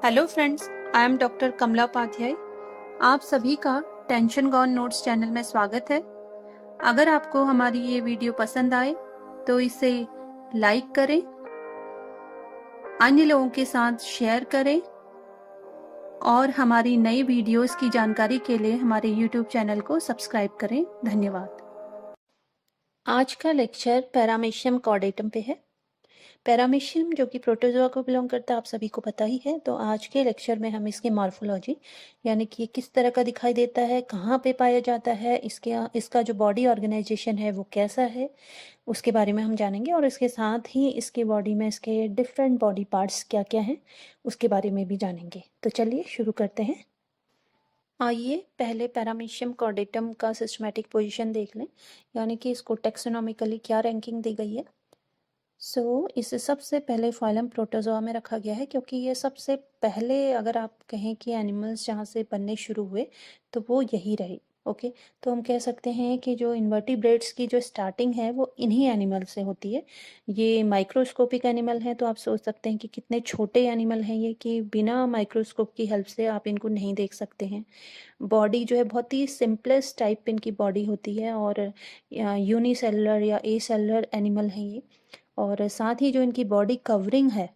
Hello friends, I am doctor Kamla Upadhyay. आप सभी का टेंशन गॉन नोट्स चैनल में स्वागत है। अगर आपको हमारी ये वीडियो पसंद आए तो इसे लाइक करें, अन्य लोगों के साथ शेयर करें और हमारी नई वीडियोस की जानकारी के लिए हमारे यूट्यूब चैनल को सब्सक्राइब करें। धन्यवाद। आज का लेक्चर पैरामीशियम कॉर्डेटम पे है। पैरामीशियम जो कि प्रोटोजोआ को बिलोंग करता है, आप सभी को पता ही है। तो आज के लेक्चर में हम इसकी मॉर्फोलॉजी यानी कि किस तरह का दिखाई देता है, कहाँ पे पाया जाता है, इसका जो बॉडी ऑर्गेनाइजेशन है वो कैसा है, उसके बारे में हम जानेंगे। और इसके साथ ही इसके बॉडी में इसके डिफरेंट बॉडी पार्ट्स क्या क्या हैं उसके बारे में भी जानेंगे। तो चलिए शुरू करते हैं। आइए पहले पैरामीशियम कॉर्डेटम का सिस्टमैटिक पोजीशन देख लें, यानी कि इसको टेक्सोनॉमिकली क्या रैंकिंग दी गई है। इसे सबसे पहले फाइलम प्रोटोजोआ में रखा गया है, क्योंकि ये सबसे पहले अगर आप कहें कि एनिमल्स जहाँ से बनने शुरू हुए तो वो यही रहे। ओके, तो हम कह सकते हैं कि जो इन्वर्टिब्रेट्स की जो स्टार्टिंग है वो इन्हीं एनिमल से होती है। ये माइक्रोस्कोपिक एनिमल हैं, तो आप सोच सकते हैं कि कितने छोटे एनिमल हैं ये, कि बिना माइक्रोस्कोप की हेल्प से आप इनको नहीं देख सकते हैं। बॉडी जो है बहुत ही सिंपलेस्ट टाइप इनकी बॉडी होती है, और यूनिसेलुलर या ए सेलुलर एनिमल हैं ये। और साथ ही जो इनकी बॉडी कवरिंग है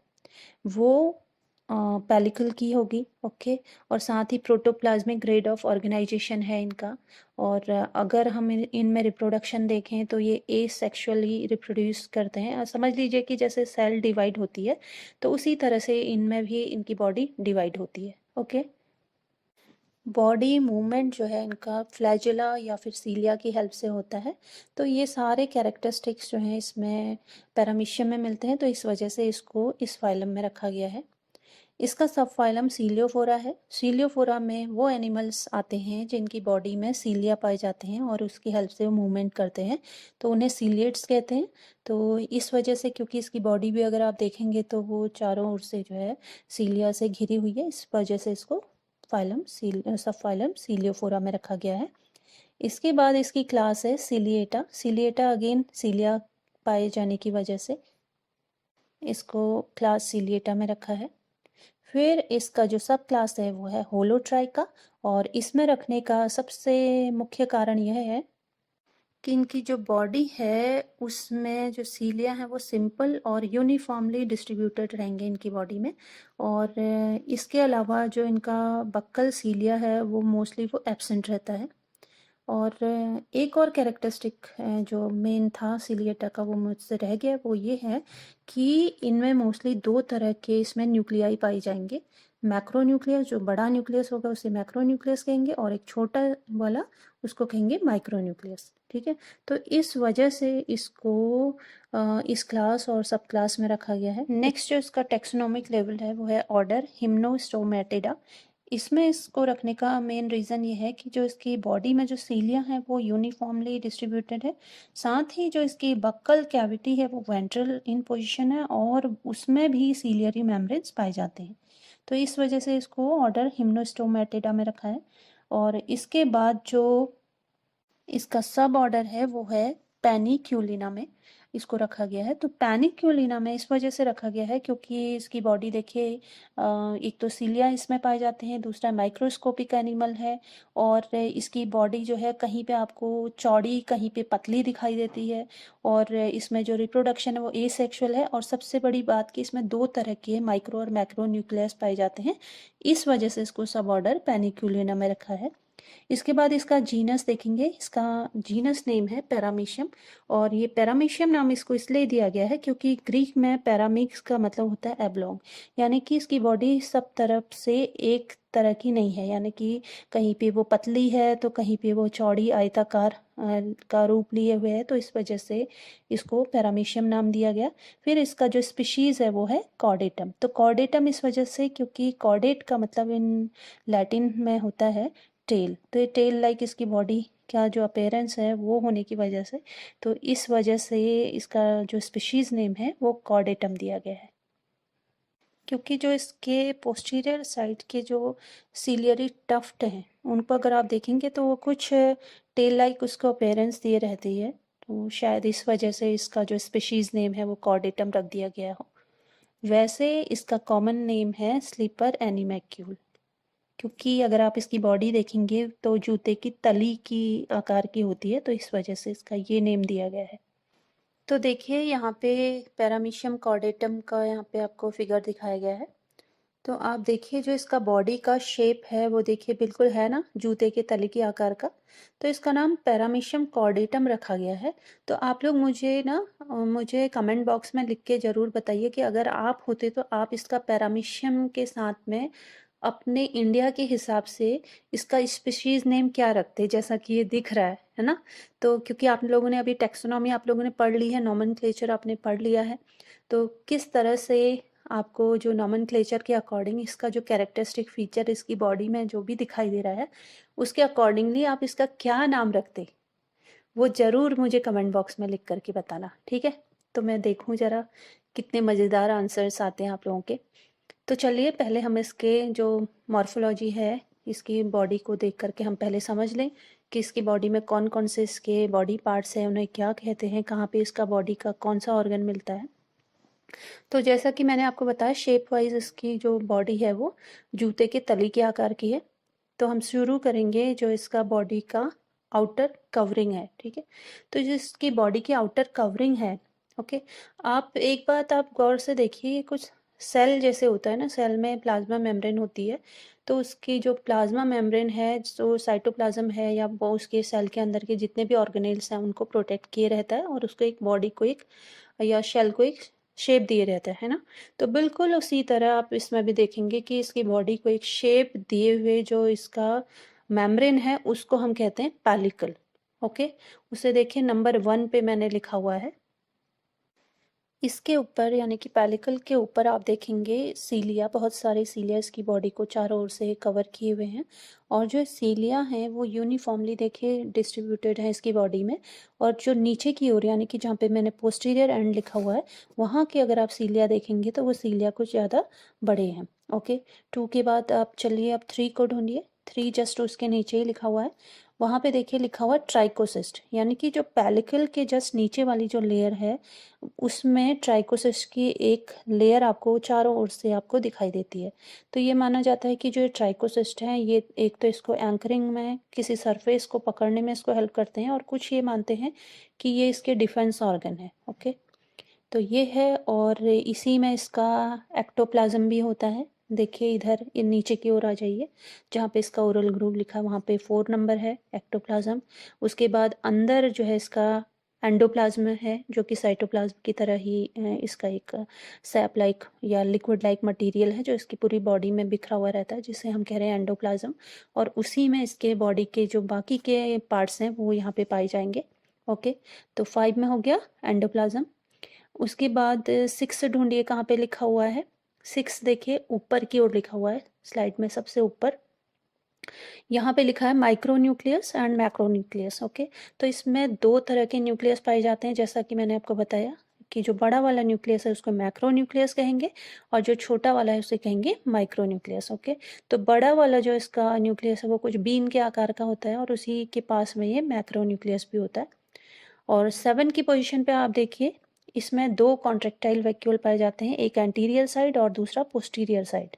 वो पेलिकल की होगी। ओके, और साथ ही प्रोटोप्लाज्मिक ग्रेड ऑफ ऑर्गेनाइजेशन है इनका। और अगर हम इनमें रिप्रोडक्शन देखें तो ये एसेक्सुअली रिप्रोड्यूस करते हैं। समझ लीजिए कि जैसे सेल डिवाइड होती है तो उसी तरह से इनमें भी इनकी बॉडी डिवाइड होती है। ओके, बॉडी मूवमेंट जो है इनका फ्लैजुला या फिर सीलिया की हेल्प से होता है। तो ये सारे कैरेक्टरिस्टिक्स जो हैं इसमें पैरामीशियम में मिलते हैं, तो इस वजह से इसको इस फाइलम में रखा गया है। इसका सब फाइलम सीलियोफोरा है। सीलियोफोरा में वो एनिमल्स आते हैं जिनकी बॉडी में सीलिया पाए जाते हैं और उसकी हेल्प से वो मूवमेंट करते हैं, तो उन्हें सीलिएट्स कहते हैं। तो इस वजह से, क्योंकि इसकी बॉडी भी अगर आप देखेंगे तो वो चारों ओर से जो है सीलिया से घिरी हुई है, इस वजह से इसको सब फाइलम सीलियोफोरा में रखा गया है। इसके बाद इसकी क्लास है सिलिएटा। सिलिएटा अगेन सीलिया पाए जाने की वजह से इसको क्लास सिलिएटा में रखा है। फिर इसका जो सब क्लास है वो है होलोट्राइका, और इसमें रखने का सबसे मुख्य कारण यह है कि इनकी जो बॉडी है उसमें जो सीलिया है वो सिंपल और यूनिफॉर्मली डिस्ट्रीब्यूटेड रहेंगे इनकी बॉडी में। और इसके अलावा जो इनका बक्कल सीलिया है वो मोस्टली वो एब्सेंट रहता है। और एक और कैरेक्टरिस्टिक जो मेन था सिलिएटा का, वो मुझसे रह गया, वो ये है कि इनमें मोस्टली दो तरह के इसमें न्यूक्लियाई पाई जाएंगे। मैक्रो न्यूक्लियस, जो बड़ा न्यूक्लियस होगा उसे मैक्रो न्यूक्लियस कहेंगे, और एक छोटा वाला उसको कहेंगे माइक्रो न्यूक्लियस। ठीक है, तो इस वजह से इसको इस क्लास और सब क्लास में रखा गया है। नेक्स्ट जो इसका टेक्सोनोमिक लेवल है वो है ऑर्डर हिम्नोस्टोमेटिडा। इसमें इसको रखने का मेन रीज़न ये है कि जो इसकी बॉडी में जो सीलिया है वो यूनिफॉर्मली डिस्ट्रीब्यूटेड है। साथ ही जो इसकी बक्कल कैविटी है वो वेंट्रल इन पोजीशन है, और उसमें भी सीलियरी मेम्ब्रेन्स पाए जाते हैं। तो इस वजह से इसको ऑर्डर हिम्नोस्टोमेटिडा में रखा है। और इसके बाद जो इसका सब ऑर्डर है वो है पैनिक्यूलिना में इसको रखा गया है। तो पैनिक्यूलिना में इस वजह से रखा गया है क्योंकि इसकी बॉडी देखिए, एक तो सीलिया इसमें पाए जाते हैं, दूसरा माइक्रोस्कोपिक एनिमल है, और इसकी बॉडी जो है कहीं पे आपको चौड़ी कहीं पे पतली दिखाई देती है। और इसमें जो रिप्रोडक्शन है वो एसेक्सुअल है, और सबसे बड़ी बात कि इसमें दो तरह के माइक्रो और मैक्रो न्यूक्लियस पाए जाते हैं। इस वजह से इसको सब ऑर्डर पैनिक्यूलिना में रखा है। इसके बाद इसका जीनस देखेंगे। इसका जीनस नेम है पैरामीशियम, और ये पैरामीशियम नाम इसको इसलिए दिया गया है क्योंकि ग्रीक में पैरामीक्स का मतलब होता है एब्लोंग, यानी कि इसकी बॉडी सब तरफ से एक तरह की नहीं है, यानी कि कहीं पे वो पतली है तो कहीं पे वो चौड़ी आयताकार का रूप लिए हुए है, तो इस वजह से इसको पैरामीशियम नाम दिया गया। फिर इसका जो स्पीशीज़ है वो है कॉर्डेटम। तो कॉर्डेटम इस वजह से क्योंकि कॉर्डेट का मतलब इन लैटिन में होता है टेल, तो ये टेल लाइक इसकी बॉडी का जो अपेयरेंस है वो होने की वजह से, तो इस वजह से इसका जो स्पीशीज़ नेम है वो कॉर्डेटम दिया गया है। क्योंकि जो इसके पोस्टीरियर साइड के जो सीलियरी टफ्ट हैं उन पर अगर आप देखेंगे तो वो कुछ टेल लाइक उसको अपेयरेंस दिए रहती है, तो शायद इस वजह से इसका जो स्पीशीज़ नेम है वो कॉर्डेटम रख दिया गया हो। वैसे इसका कॉमन नेम है स्लीपर एनीमैक्यूल, क्योंकि अगर आप इसकी बॉडी देखेंगे तो जूते की तली की आकार की होती है, तो इस वजह से इसका ये नेम दिया गया है। तो देखिए यहाँ पे पैरामीशियम कॉर्डेटम का यहाँ पे आपको फिगर दिखाया गया है। तो आप देखिए जो इसका बॉडी का शेप है वो देखिए बिल्कुल है ना जूते के तले के आकार का। तो इसका नाम पैरामीशियम कॉर्डेटम रखा गया है। तो आप लोग मुझे कमेंट बॉक्स में लिख के ज़रूर बताइए कि अगर आप होते तो आप इसका पैरामीशियम के साथ में अपने इंडिया के हिसाब से इसका स्पीशीज नेम क्या रखते, जैसा कि ये दिख रहा है ना। तो क्योंकि आप लोगों ने अभी टेक्सोनॉमी आप लोगों ने पढ़ ली है, नॉमेनक्लेचर आपने पढ़ लिया है, तो किस तरह से आपको जो नॉमेनक्लेचर के अकॉर्डिंग इसका जो कैरेक्टरिस्टिक फीचर इसकी बॉडी में जो भी दिखाई दे रहा है उसके अकॉर्डिंगली आप इसका क्या नाम रखते, वो ज़रूर मुझे कमेंट बॉक्स में लिख करके बताना, ठीक है। तो मैं देखूं ज़रा कितने मज़ेदार आंसर्स आते हैं आप लोगों के। तो चलिए पहले हम इसके जो मॉर्फोलॉजी है इसकी बॉडी को देख करके हम पहले समझ लें कि इसकी बॉडी में कौन कौन से इसके बॉडी पार्ट्स हैं, उन्हें क्या कहते हैं, कहाँ पे इसका बॉडी का कौन सा ऑर्गन मिलता है। तो जैसा कि मैंने आपको बताया शेप वाइज इसकी जो बॉडी है वो जूते के तली के आकार की है। तो हम शुरू करेंगे जो इसका बॉडी का आउटर कवरिंग है, ठीक है। तो जिसकी बॉडी की आउटर कवरिंग है, ओके, आप एक बात आप गौर से देखिए, कुछ सेल जैसे होता है ना, सेल में प्लाज्मा मेम्ब्रेन होती है, तो उसकी जो प्लाज्मा मेम्ब्रेन है, जो साइटोप्लाज्म है या वो उसके सेल के अंदर के जितने भी ऑर्गेनेल्स हैं उनको प्रोटेक्ट किए रहता है और उसको एक बॉडी को एक या शेल को एक शेप दिए रहता है ना। तो बिल्कुल उसी तरह आप इसमें भी देखेंगे कि इसकी बॉडी को एक शेप दिए हुए जो इसका मेम्ब्रेन है उसको हम कहते हैं पैलिकल, ओके। उसे देखिए नंबर 1 पे मैंने लिखा हुआ है। इसके ऊपर यानी कि पैलिकल के ऊपर आप देखेंगे सीलिया, बहुत सारे सीलिया इसकी बॉडी को चारों ओर से कवर किए हुए हैं और जो सीलिया हैं वो यूनिफॉर्मली देखिए डिस्ट्रीब्यूटेड है इसकी बॉडी में। और जो नीचे की ओर यानी कि जहाँ पे मैंने पोस्टीरियर एंड लिखा हुआ है वहाँ के अगर आप सीलिया देखेंगे तो वो सीलिया कुछ ज़्यादा बड़े हैं, ओके। 2 के बाद आप चलिए अब 3 को ढूंढिए। 3 जस्ट उसके नीचे ही लिखा हुआ है, वहाँ पे देखिए लिखा हुआ है ट्राइकोसिस्ट, यानी कि जो पैलिकल के जस्ट नीचे वाली जो लेयर है उसमें ट्राइकोसिस्ट की एक लेयर आपको चारों ओर से आपको दिखाई देती है। तो ये माना जाता है कि जो ये ट्राइकोसिस्ट हैं ये एक तो इसको एंकरिंग में किसी सरफेस को पकड़ने में इसको हेल्प करते हैं और कुछ ये मानते हैं कि ये इसके डिफेंस ऑर्गन है, ओके। तो ये है और इसी में इसका एक्टोप्लाज्म भी होता है। देखिए इधर ये नीचे की ओर आ जाइए, जहाँ पे इसका ओरल ग्रूव लिखा है वहाँ पे 4 नंबर है एक्टोप्लाज्म। उसके बाद अंदर जो है इसका एंडोप्लाज्म है जो कि साइटोप्लाज्म की तरह ही इसका एक सैप लाइक या लिक्विड लाइक मटेरियल है जो इसकी पूरी बॉडी में बिखरा हुआ रहता है, जिसे हम कह रहे हैं एंडोप्लाज्म। और उसी में इसके बॉडी के जो बाकी के पार्ट्स हैं वो यहाँ पे पाए जाएंगे, ओके। तो 5 में हो गया एंडोप्लाज्म। उसके बाद 6 ढूंढिए कहाँ पे लिखा हुआ है। 6 देखिए ऊपर की ओर लिखा हुआ है स्लाइड में सबसे ऊपर, यहाँ पे लिखा है micro nucleus and macro nucleus, okay. तो इसमें 2 तरह के न्यूक्लियस पाए जाते हैं, जैसा कि मैंने आपको बताया कि जो बड़ा वाला न्यूक्लियस है उसको मैक्रो न्यूक्लियस कहेंगे और जो छोटा वाला है उसे कहेंगे माइक्रो न्यूक्लियस, ओके। तो बड़ा वाला जो इसका न्यूक्लियस है वो कुछ बीन के आकार का होता है और उसी के पास में ये मैक्रो न्यूक्लियस भी होता है। और 7 की पोजीशन पे आप देखिए इसमें 2 कॉन्ट्रेक्टाइल वैक्यूल पाए जाते हैं, एक एंटीरियर साइड और दूसरा पोस्टीरियर साइड।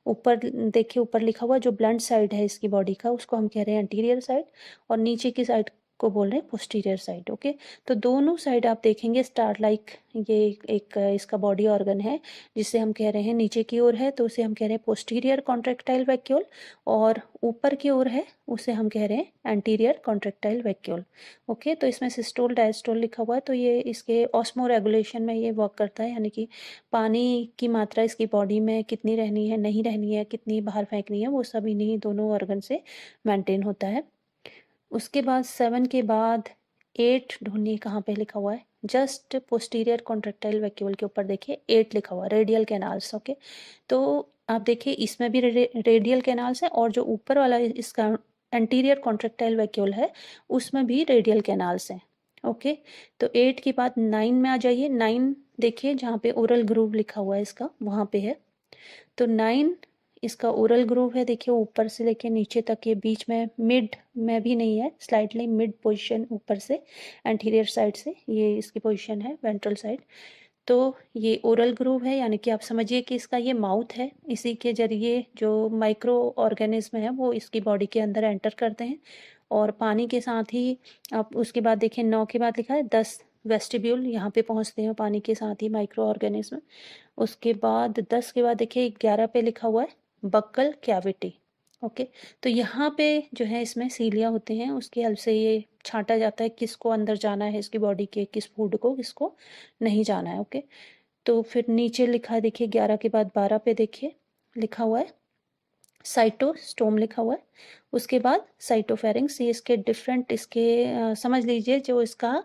ऊपर देखिए ऊपर लिखा हुआ जो ब्लंट साइड है इसकी बॉडी का उसको हम कह रहे हैं एंटीरियर साइड और नीचे की साइड को बोल रहे हैं पोस्टीरियर साइड, ओके। तो दोनों साइड आप देखेंगे स्टार लाइक ये एक इसका बॉडी ऑर्गन है जिसे हम कह रहे हैं नीचे की ओर है तो उसे हम कह रहे हैं पोस्टीरियर कॉन्ट्रेक्टाइल वैक्यूल और ऊपर की ओर है उसे हम कह रहे हैं एंटीरियर कॉन्ट्रेक्टाइल वैक्यूल, ओके। तो इसमें सिस्टोल डायस्टोल लिखा हुआ है तो ये इसके ऑस्मो रेगुलेशन में ये वर्क करता है, यानी कि पानी की मात्रा इसकी बॉडी में कितनी रहनी है नहीं रहनी है कितनी बाहर फेंकनी है वो सब इन्हीं दोनों ऑर्गन से मेंटेन होता है। उसके बाद 7 के बाद 8 ढूंढिए कहाँ पे लिखा हुआ है, जस्ट पोस्टीरियर कॉन्ट्रेक्टाइल वैक्यूल के ऊपर देखिए 8 लिखा हुआ है रेडियल कैनाल्स, ओके। तो आप देखिए इसमें भी रेडियल कैनाल्स है और जो ऊपर वाला इसका एंटीरियर कॉन्ट्रेक्टाइल वैक्यूल है उसमें भी रेडियल कैनाल्स हैं, ओके। तो 8 के बाद 9 में आ जाइए। 9 देखिए जहाँ पे ओरल ग्रूव लिखा हुआ है इसका वहाँ पे है। तो 9 इसका ओरल ग्रूव है, देखिए ऊपर से लेके नीचे तक ये बीच में मिड में भी नहीं है, स्लाइटली मिड पोजीशन ऊपर से एंटीरियर साइड से ये इसकी पोजीशन है वेंट्रल साइड। तो ये ओरल ग्रूव है, यानी कि आप समझिए कि इसका ये माउथ है, इसी के ज़रिए जो माइक्रो ऑर्गेनिज़्म है वो इसकी बॉडी के अंदर एंटर करते हैं। और पानी के साथ ही आप उसके बाद देखिए 9 के बाद लिखा है 10 वेस्टिब्यूल, यहाँ पे पहुँचते हैं पानी के साथ ही माइक्रो ऑर्गेनिज़्म। उसके बाद 10 के बाद देखिए 11 पे लिखा हुआ है बक्कल कैविटी। ओके, तो यहाँ पे जो है इसमें सीलिया होते हैं, उसकी हेल्प से ये छांटा जाता है किसको अंदर जाना है इसकी बॉडी के, किस फूड को किसको नहीं जाना है। ओके, तो फिर नीचे लिखा है देखिए 11 के बाद 12 पे देखिए लिखा हुआ है साइटोस्टोम लिखा हुआ है। उसके बाद साइटोफेरिंग्स, ये इसके डिफरेंट इसके समझ लीजिए जो इसका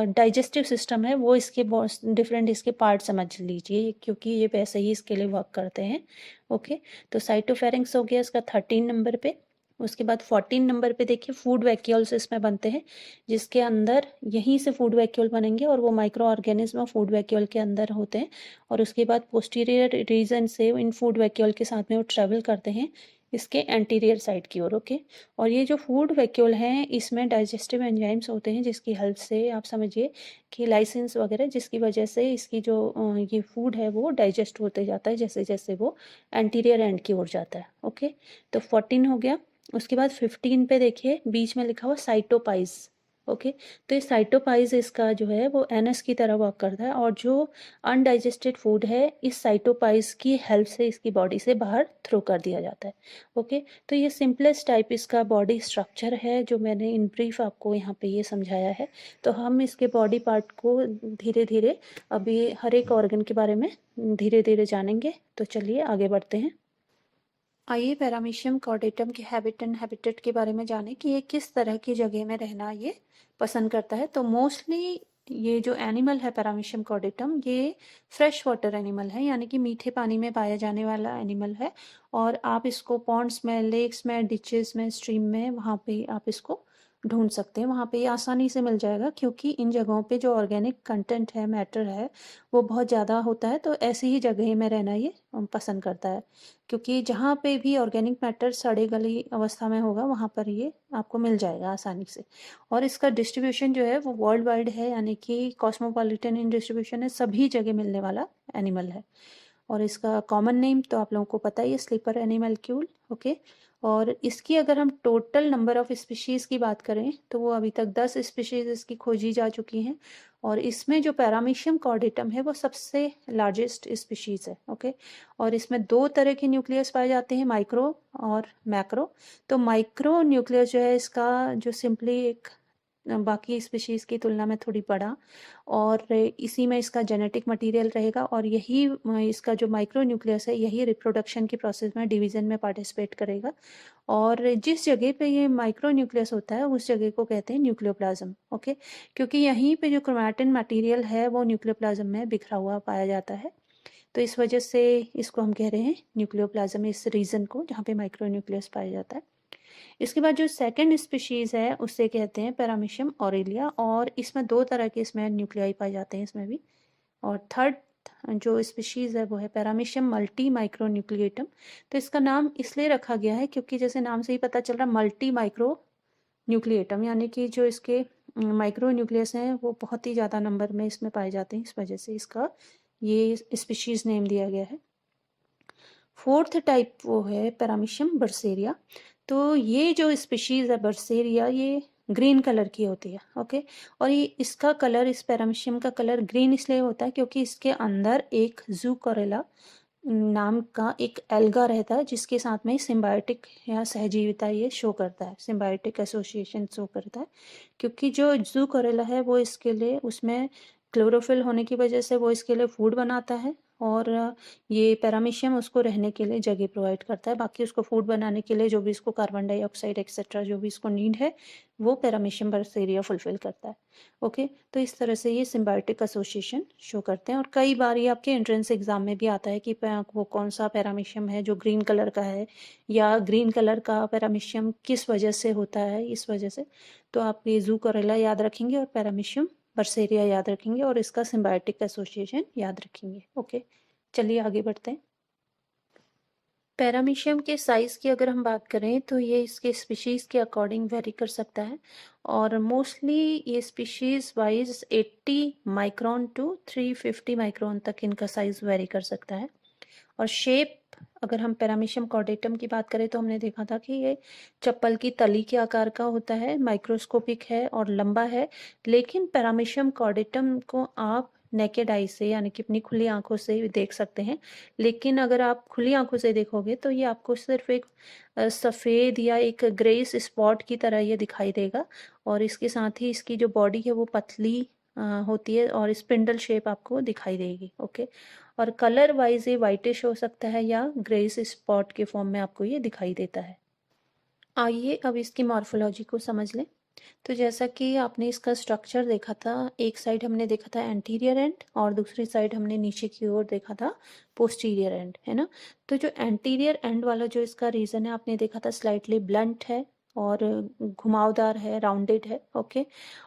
डाइजेस्टिव सिस्टम है वो इसके डिफरेंट इसके पार्ट समझ लीजिए, क्योंकि ये वैसे ही इसके लिए वर्क करते हैं। ओके, तो साइटोफेरिंग्स हो गया इसका 13 नंबर पे। उसके बाद 14 नंबर पे देखिए फूड वैक्यूल्स इसमें बनते हैं, जिसके अंदर यहीं से फूड वैक्यूल बनेंगे और वो माइक्रो ऑर्गेनिज्म फूड वैक्यूल के अंदर होते हैं। और उसके बाद पोस्टीरियर रीजन से इन फूड वैक्यूल के साथ में वो ट्रेवल करते हैं इसके एंटीरियर साइड की ओर। ओके, और ये जो फूड वैक्यूल हैं इसमें डाइजेस्टिव एंजाइम्स होते हैं, जिसकी हेल्प से आप समझिए कि लाइसेंस वगैरह, जिसकी वजह से इसकी जो ये फूड है वो डाइजेस्ट होते जाता है जैसे जैसे वो एंटीरियर एंड की ओर जाता है। ओके, तो 14 हो गया। उसके बाद 15 पे देखिए बीच में लिखा हुआ साइटोपाइज। ओके, तो ये साइटोपाइज इसका जो है वो एनएस की तरह वर्क करता है, और जो अनडाइजेस्टेड फूड है इस साइटोपाइज की हेल्प से इसकी बॉडी से बाहर थ्रो कर दिया जाता है। ओके, तो ये सिंपलेस्ट टाइप इसका बॉडी स्ट्रक्चर है जो मैंने इन ब्रीफ आपको यहाँ पे ये समझाया है। तो हम इसके बॉडी पार्ट को धीरे धीरे अभी हर एक ऑर्गन के बारे में धीरे धीरे जानेंगे। तो चलिए आगे बढ़ते हैं। आइए पैरामीशियम कॉर्डेटम के हैबिट एंड हैबिटेट के बारे में जानें कि ये किस तरह की जगह में रहना ये पसंद करता है। तो मोस्टली ये जो एनिमल है पैरामीशियम कॉर्डेटम, ये फ्रेश वाटर एनिमल है, यानी कि मीठे पानी में पाया जाने वाला एनिमल है। और आप इसको पॉन्ड्स में, लेक्स में, डिचेस में, स्ट्रीम में, वहाँ पे आप इसको ढूंढ सकते हैं। वहाँ पे ये आसानी से मिल जाएगा, क्योंकि इन जगहों पे जो ऑर्गेनिक कंटेंट है, मैटर है, वो बहुत ज़्यादा होता है। तो ऐसी ही जगह में रहना ये पसंद करता है, क्योंकि जहाँ पे भी ऑर्गेनिक मैटर सड़े गली अवस्था में होगा वहाँ पर ये आपको मिल जाएगा आसानी से। और इसका डिस्ट्रीब्यूशन जो है वो वर्ल्ड वाइड है, यानी कि कॉस्मोपॉलिटन इन डिस्ट्रीब्यूशन है, सभी जगह मिलने वाला एनिमल है। और इसका कॉमन नेम तो आप लोगों को पता ही है, स्लीपर एनिमलक्यूल। ओके, और इसकी अगर हम टोटल नंबर ऑफ स्पीशीज़ की बात करें तो वो अभी तक 10 स्पीशीज़ इसकी खोजी जा चुकी हैं। और इसमें जो पैरामीशियम कॉर्डेटम है वो सबसे लार्जेस्ट स्पीशीज़ है। ओके, और इसमें दो तरह के न्यूक्लियस पाए जाते हैं, माइक्रो और मैक्रो। तो माइक्रो न्यूक्लियस जो है इसका जो सिंपली एक बाकी स्पीशीज़ की तुलना में थोड़ी बड़ा, और इसी में इसका जेनेटिक मटेरियल रहेगा, और यही इसका जो माइक्रो न्यूक्लियस है यही रिप्रोडक्शन की प्रोसेस में, डिवीजन में पार्टिसिपेट करेगा। और जिस जगह पे ये माइक्रो न्यूक्लियस होता है उस जगह को कहते हैं न्यूक्लियोप्लाज्म। ओके, क्योंकि यहीं पे जो क्रोमैटिन मटेरियल है वो न्यूक्लियोप्लाज्म में बिखरा हुआ पाया जाता है। तो इस वजह से इसको हम कह रहे हैं न्यूक्लियोप्लाज्म, इस रीजन को जहाँ पे माइक्रो न्यूक्लियस पाया जाता है। इसके बाद जो सेकंड स्पीशीज़ है उससे कहते हैं पैरामीशियम ऑरेलिया, और इसमें दो तरह के इसमें न्यूक्लियाई पाए जाते हैं इसमें भी। और थर्ड जो स्पीशीज़ है वो है पैरामीशियम मल्टी माइक्रो न्यूक्लिएटम। तो इसका नाम इसलिए रखा गया है क्योंकि जैसे नाम से ही पता चल रहा है, मल्टी माइक्रो न्यूक्लिएटम, यानी कि जो इसके माइक्रो न्यूक्लियस हैं वो बहुत ही ज़्यादा नंबर में इसमें पाए जाते हैं, इस वजह से इसका ये स्पीशीज़ नेम दिया गया है। फोर्थ टाइप वो है पैरामीशियम बर्सेरिया। तो ये जो स्पीशीज़ है बर्सेरिया, ये ग्रीन कलर की होती है। ओके, और ये इसका कलर, इस पैरामीशियम का कलर ग्रीन इसलिए होता है क्योंकि इसके अंदर एक जूकोरेला नाम का एक एल्गा रहता है, जिसके साथ में सिम्बायोटिक या सहजीविता ये शो करता है, सिम्बायोटिक एसोसिएशन शो करता है। क्योंकि जो जूकोरेला है वो इसके लिए, उसमें क्लोरोफिल होने की वजह से वो इसके लिए फूड बनाता है, और ये पैरामीशियम उसको रहने के लिए जगह प्रोवाइड करता है। बाकी उसको फूड बनाने के लिए जो भी इसको कार्बन डाइऑक्साइड एक्सेट्रा जो भी इसको नीड है वो पैरामीशियम बर्सेरिया फुलफिल करता है। ओके, तो इस तरह से ये सिम्बायोटिक एसोसिएशन शो करते हैं। और कई बार ये आपके एंट्रेंस एग्जाम में भी आता है कि वो कौन सा पैरामीशियम है जो ग्रीन कलर का है, या ग्रीन कलर का पैरामीशियम किस वजह से होता है, इस वजह से। तो आप ये जूकोरेला याद रखेंगे और पैरामीशियम बर्सेरिया याद रखेंगे और इसका सिम्बायोटिक एसोसिएशन याद रखेंगे। ओके, चलिए आगे बढ़ते हैं। पैरामीशियम के साइज़ की अगर हम बात करें तो ये इसके स्पीशीज़ के अकॉर्डिंग वेरी कर सकता है, और मोस्टली ये species wise 80 micron to 350 micron तक इनका साइज़ वेरी कर सकता है। और शेप, अगर हम पैरामीशियम कॉर्डेटम की बात करें तो हमने देखा था कि ये चप्पल की तली के आकार का होता है, माइक्रोस्कोपिक है और लंबा है। लेकिन पैरामीशियम कॉर्डेटम को आप नेकेड आई से यानी कि अपनी खुली आंखों से भी देख सकते हैं, लेकिन अगर आप खुली आंखों से देखोगे तो ये आपको सिर्फ एक सफ़ेद या एक ग्रेस स्पॉट की तरह ये दिखाई देगा। और इसके साथ ही इसकी जो बॉडी है वो पतली होती है और स्पिंडल शेप आपको दिखाई देगी। ओके, और कलर वाइज ये वाइटिश हो सकता है या ग्रेस स्पॉट के फॉर्म में आपको ये दिखाई देता है। आइए अब इसकी मॉर्फोलॉजी को समझ लें। तो जैसा कि आपने इसका स्ट्रक्चर देखा था, एक साइड हमने देखा था एंटीरियर एंड और दूसरी साइड हमने नीचे की ओर देखा था पोस्टीरियर एंड, है ना। तो जो एंटीरियर एंड वाला जो इसका रीजन है आपने देखा था स्लाइटली ब्लंट है और घुमावदार है, राउंडेड है। ओके,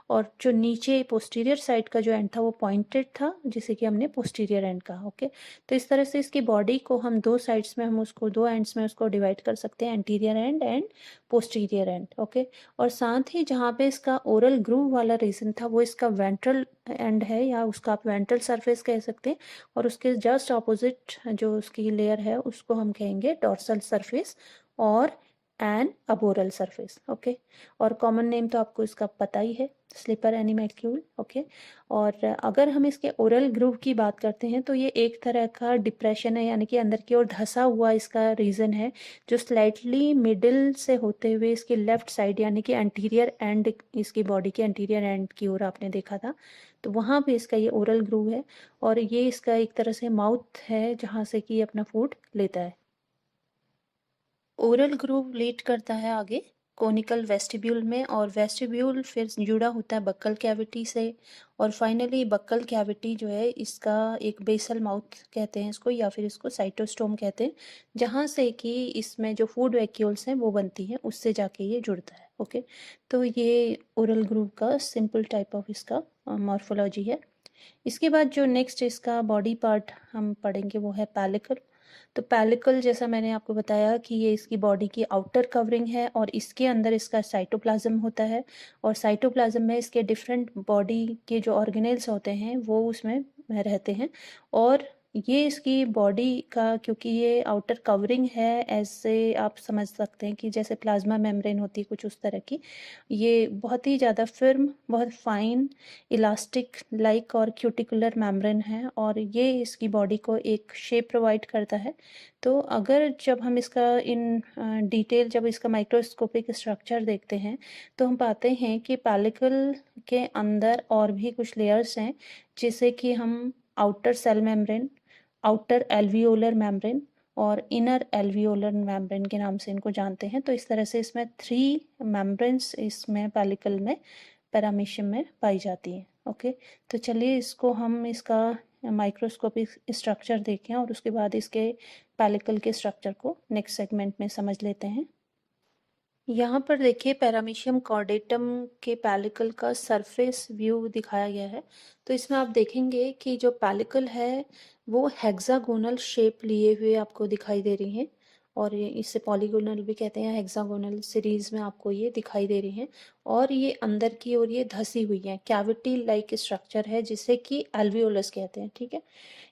और जो नीचे पोस्टीरियर साइड का जो एंड था वो पॉइंटेड था, जिसे कि हमने पोस्टीरियर एंड कहा। ओके, तो इस तरह से इसकी बॉडी को हम दो साइड्स में हम उसको दो एंड्स में उसको डिवाइड कर सकते हैं, anterior and and posterior and. Okay, और साथ ही जहाँ पे इसका ओरल ग्रूव वाला रीजन था वो इसका वेंट्रल एंड है, या उसका आप वेंट्रल सरफेस कह सकते हैं, और उसके जस्ट ऑपोजिट जो उसकी लेयर है उसको हम कहेंगे डॉर्सल सरफेस और एन अबोरल सरफेस। ओके, और कॉमन नेम तो आपको इसका पता ही है, स्लीपर एनिमैक्यूल। ओके, और अगर हम इसके ओरल ग्रूव की बात करते हैं तो ये एक तरह का डिप्रेशन है, यानी कि अंदर की ओर धंसा हुआ इसका रीजन है, जो स्लाइटली मिडिल से होते हुए इसके लेफ्ट साइड यानी कि एंटीरियर एंड, इसकी बॉडी के एंटीरियर एंड की ओर आपने देखा था, तो वहाँ पे इसका ये ओरल ग्रूव है। और ये इसका एक तरह से माउथ है जहाँ से कि ये अपना फूड लेता है। ओरल ग्रूव लीड करता है आगे कोनिकल वेस्टिब्यूल में, और वेस्टिब्यूल फिर जुड़ा होता है बक्कल कैविटी से, और फाइनली बक्कल कैविटी जो है इसका एक बेसल माउथ कहते हैं इसको, या फिर इसको साइटोस्टोम कहते हैं, जहाँ से कि इसमें जो फूड वैक्यूल्स हैं वो बनती हैं, उससे जाके ये जुड़ता है। ओके, तो ये ओरल ग्रूव का सिंपल टाइप ऑफ इसका मॉर्फोलॉजी है। इसके बाद जो नेक्स्ट इसका बॉडी पार्ट हम पढ़ेंगे वो है पैलिकल। तो पैलिकल, जैसा मैंने आपको बताया कि ये इसकी बॉडी की आउटर कवरिंग है और इसके अंदर इसका साइटोप्लाज्म होता है, और साइटोप्लाज्म में इसके डिफरेंट बॉडी के जो ऑर्गेनेल्स होते हैं वो उसमें रहते हैं। और ये इसकी बॉडी का, क्योंकि ये आउटर कवरिंग है, ऐसे आप समझ सकते हैं कि जैसे प्लाज्मा मेम्ब्रेन होती है कुछ उस तरह की, ये बहुत ही ज़्यादा फिर्म, बहुत फाइन, इलास्टिक लाइक और क्यूटिकुलर मेम्ब्रेन है, और ये इसकी बॉडी को एक शेप प्रोवाइड करता है। तो अगर जब हम इसका इन डिटेल जब इसका माइक्रोस्कोपिक स्ट्रक्चर देखते हैं तो हम पाते हैं कि पैलिकल के अंदर और भी कुछ लेयर्स हैं, जिसे कि हम outer cell membrane, outer alveolar membrane और इनर एल्वियोलर मेम्ब्रेन के नाम से इनको जानते हैं। तो इस तरह से इसमें 3 मेम्ब्रेन्स इसमें पैलिकल में पैरामीशियम में पाई जाती है। ओके, तो चलिए इसको हम इसका माइक्रोस्कोपिक स्ट्रक्चर देखें और उसके बाद इसके पैलिकल के स्ट्रक्चर को नेक्स्ट सेगमेंट में समझ लेते हैं। यहाँ पर देखिए पैरामीशियम कॉर्डेटम के पैलिकल का सरफेस व्यू दिखाया गया है। तो इसमें आप देखेंगे कि जो पैलिकल है वो हेक्सागोनल शेप लिए हुए आपको दिखाई दे रही हैं, और ये इसे पॉलीगोनल भी कहते हैं, हेक्सागोनल सीरीज में आपको ये दिखाई दे रही हैं, और ये अंदर की ओर ये धसी हुई है, कैविटी लाइक स्ट्रक्चर है जिसे कि एल्वियोलस कहते हैं। ठीक है,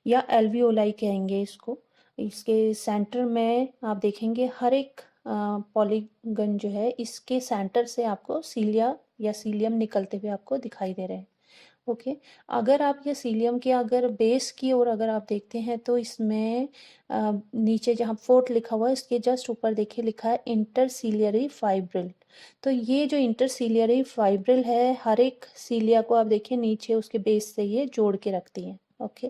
या एल्वियोलाई कहेंगे इसको। इसके सेंटर में आप देखेंगे हर एक पॉलीगन जो है इसके सेंटर से आपको सीलिया या सीलियम निकलते हुए आपको दिखाई दे रहे हैं। ओके, अगर आप ये सीलियम के अगर बेस की ओर अगर आप देखते हैं तो इसमें नीचे जहाँ फोर्थ लिखा हुआ है इसके जस्ट ऊपर देखिए लिखा है इंटरसीलियरी फाइब्रिल। तो ये जो इंटरसीलियरी फाइब्रिल है हर एक सीलिया को आप देखिए नीचे उसके बेस से ये जोड़ के रखती हैं। ओके,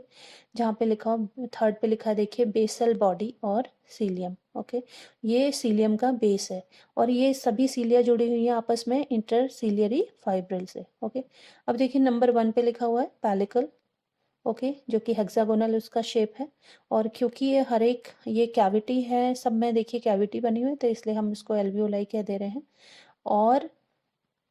जहाँ पे लिखा हो थर्ड पे लिखा है देखिए बेसल बॉडी और सीलियम। ओके, ये सीलियम का बेस है, और ये सभी सीलिया जुड़ी हुई है आपस में इंटरसीलियरी फाइब्रिल से। ओके, अब देखिए नंबर 1 पे लिखा हुआ है पैलिकल। ओके, जो कि हेक्सागोनल उसका शेप है, और क्योंकि ये हर एक ये कैविटी है, सब में देखिए कैविटी बनी हुई है, तो इसलिए हम इसको एल्वियोलाई कह दे रहे हैं। और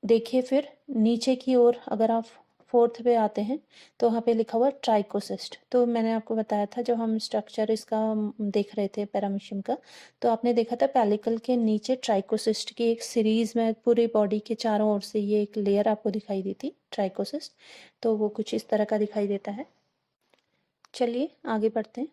देखिए फिर नीचे की ओर अगर आप 4th पे आते हैं तो वहाँ पे लिखा हुआ ट्राइकोसिस्ट। तो मैंने आपको बताया था जब हम स्ट्रक्चर इसका देख रहे थे पैरामीशियम का, तो आपने देखा था पेलिकल के नीचे ट्राइकोसिस्ट की एक सीरीज में पूरी बॉडी के चारों ओर से ये एक लेयर आपको दिखाई दी थी ट्राइकोसिस्ट। तो वो कुछ इस तरह का दिखाई देता है। चलिए आगे बढ़ते हैं।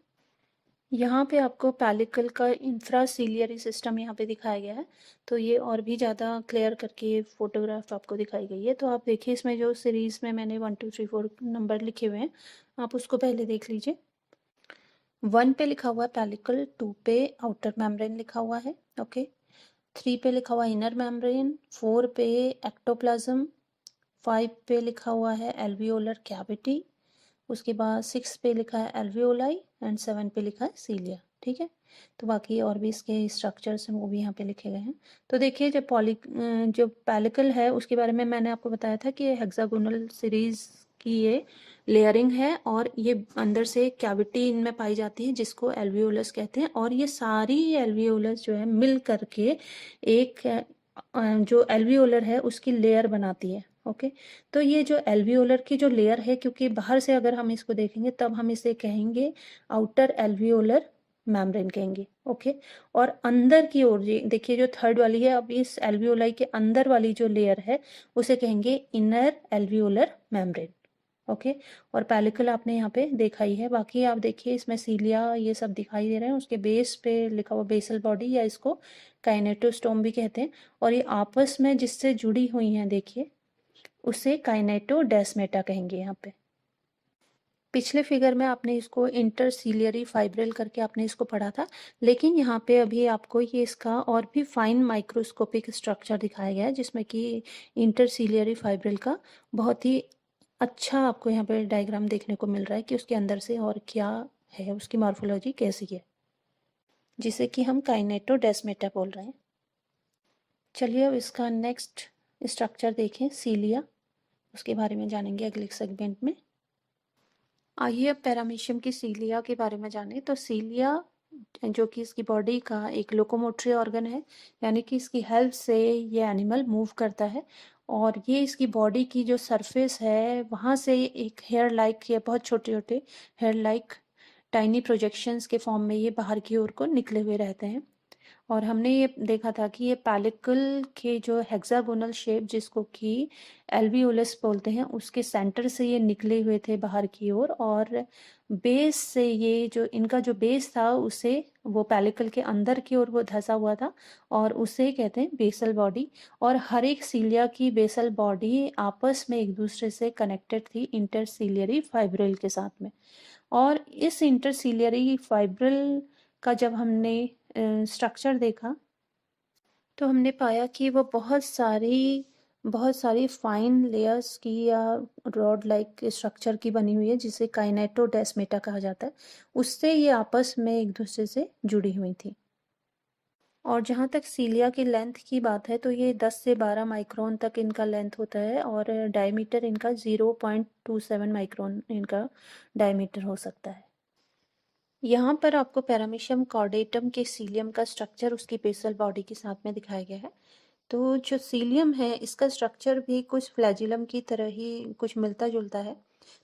यहाँ पे आपको पेलिकल का इंफ्रासीलियरी सिस्टम यहाँ पे दिखाया गया है। तो ये और भी ज़्यादा क्लियर करके ये फोटोग्राफ आपको दिखाई गई है। तो आप देखिए इसमें जो सीरीज़ में मैंने 1 2 3 4 नंबर लिखे हुए हैं, आप उसको पहले देख लीजिए। 1 पे लिखा हुआ है पेलिकल, 2 पे आउटर मेम्ब्रेन लिखा हुआ है, ओके। 3 पे लिखा हुआ है इनर मेम्ब्रेन, 4 पे एक्टोप्लाज्म, 5 पे लिखा हुआ है एल्वियोलर कैविटी, उसके बाद 6 पे लिखा है एल्वियोलाई एंड 7 पे लिखा है सीलिया, ठीक है। तो बाकी और भी इसके स्ट्रक्चर्स हैं वो भी यहाँ पे लिखे गए हैं। तो देखिए जो पेलिकल है उसके बारे में मैंने आपको बताया था कि ये हेक्सागोनल सीरीज की ये लेयरिंग है और ये अंदर से कैविटी इनमें पाई जाती है जिसको एल्वियोलस कहते हैं। और ये सारी एल्वियोलस जो है मिल करके एक जो एल्वियोलर है उसकी लेयर बनाती है, ओके। तो ये जो एल्वियोलर की जो लेयर है, क्योंकि बाहर से अगर हम इसको देखेंगे तब हम इसे कहेंगे आउटर एल्वियोलर मेम्ब्रेन कहेंगे, ओके। और अंदर की ओर देखिए जो थर्ड वाली है, अब इस एल्वियोलाई के अंदर वाली जो लेयर है उसे कहेंगे इनर एल्वियोलर मेम्ब्रेन, ओके। और पेलिकल आपने यहाँ पे देखा ही है। बाकी आप देखिए इसमें सीलिया ये सब दिखाई दे रहे हैं, उसके बेस पे लिखा हुआ बेसल बॉडी या इसको काइनेटोस्टोम भी कहते हैं। और ये आपस में जिससे जुड़ी हुई हैं देखिए उसे काइनेटोडेस्मेटा कहेंगे यहाँ पे। पिछले फिगर में आपने इसको इंटरसीलियरी फाइब्रिल करके आपने इसको पढ़ा था, लेकिन यहाँ पे अभी आपको ये इसका और भी फाइन माइक्रोस्कोपिक स्ट्रक्चर दिखाया गया है जिसमें कि इंटरसीलियरी फाइब्रिल का बहुत ही अच्छा आपको यहाँ पे डायग्राम देखने को मिल रहा है कि उसके अंदर से और क्या है, उसकी मॉर्फोलॉजी कैसी है, जिसे कि हम काइनेटोडेस्मेटा बोल रहे हैं। चलिए अब इसका नेक्स्ट स्ट्रक्चर देखें, सीलिया, उसके बारे में जानेंगे अगले सेगमेंट में। आइए अब पैरामीशियम की सीलिया के बारे में जानें। तो सीलिया जो कि इसकी बॉडी का एक लोकोमोटरी ऑर्गन है, यानी कि इसकी हेल्प से ये एनिमल मूव करता है। और ये इसकी बॉडी की जो सरफेस है वहाँ से एक हेयर लाइक या बहुत छोटे छोटे हेयर लाइक टाइनी प्रोजेक्शंस के फॉर्म में ये बाहर की ओर को निकले हुए रहते हैं। और हमने ये देखा था कि ये पेलिकल के जो हेक्सागोनल शेप जिसको कि एल्वियोलस बोलते हैं उसके सेंटर से ये निकले हुए थे बाहर की ओर। और बेस से ये जो इनका जो बेस था उसे वो पेलिकल के अंदर की ओर वो धंसा हुआ था और उसे कहते हैं बेसल बॉडी। और हर एक सीलिया की बेसल बॉडी आपस में एक दूसरे से कनेक्टेड थी इंटरसीलियरी फाइब्रिल के साथ में। और इस इंटरसीलियरी फाइब्रिल का जब हमने स्ट्रक्चर देखा तो हमने पाया कि वो बहुत सारी फाइन लेयर्स की या रॉड लाइक स्ट्रक्चर की बनी हुई है जिसे काइनेटोडेस्मेटा कहा जाता है। उससे ये आपस में एक दूसरे से जुड़ी हुई थी। और जहाँ तक सीलिया की लेंथ की बात है तो ये 10 से 12 माइक्रोन तक इनका लेंथ होता है और डायमीटर इनका 0.27 माइक्रोन इनका डायमीटर हो सकता है। यहाँ पर आपको पैरामीशियम कॉर्डेटम के सीलियम का स्ट्रक्चर उसकी बेसल बॉडी के साथ में दिखाया गया है। तो जो सीलियम है इसका स्ट्रक्चर भी कुछ फ्लैजिलम की तरह ही कुछ मिलता जुलता है।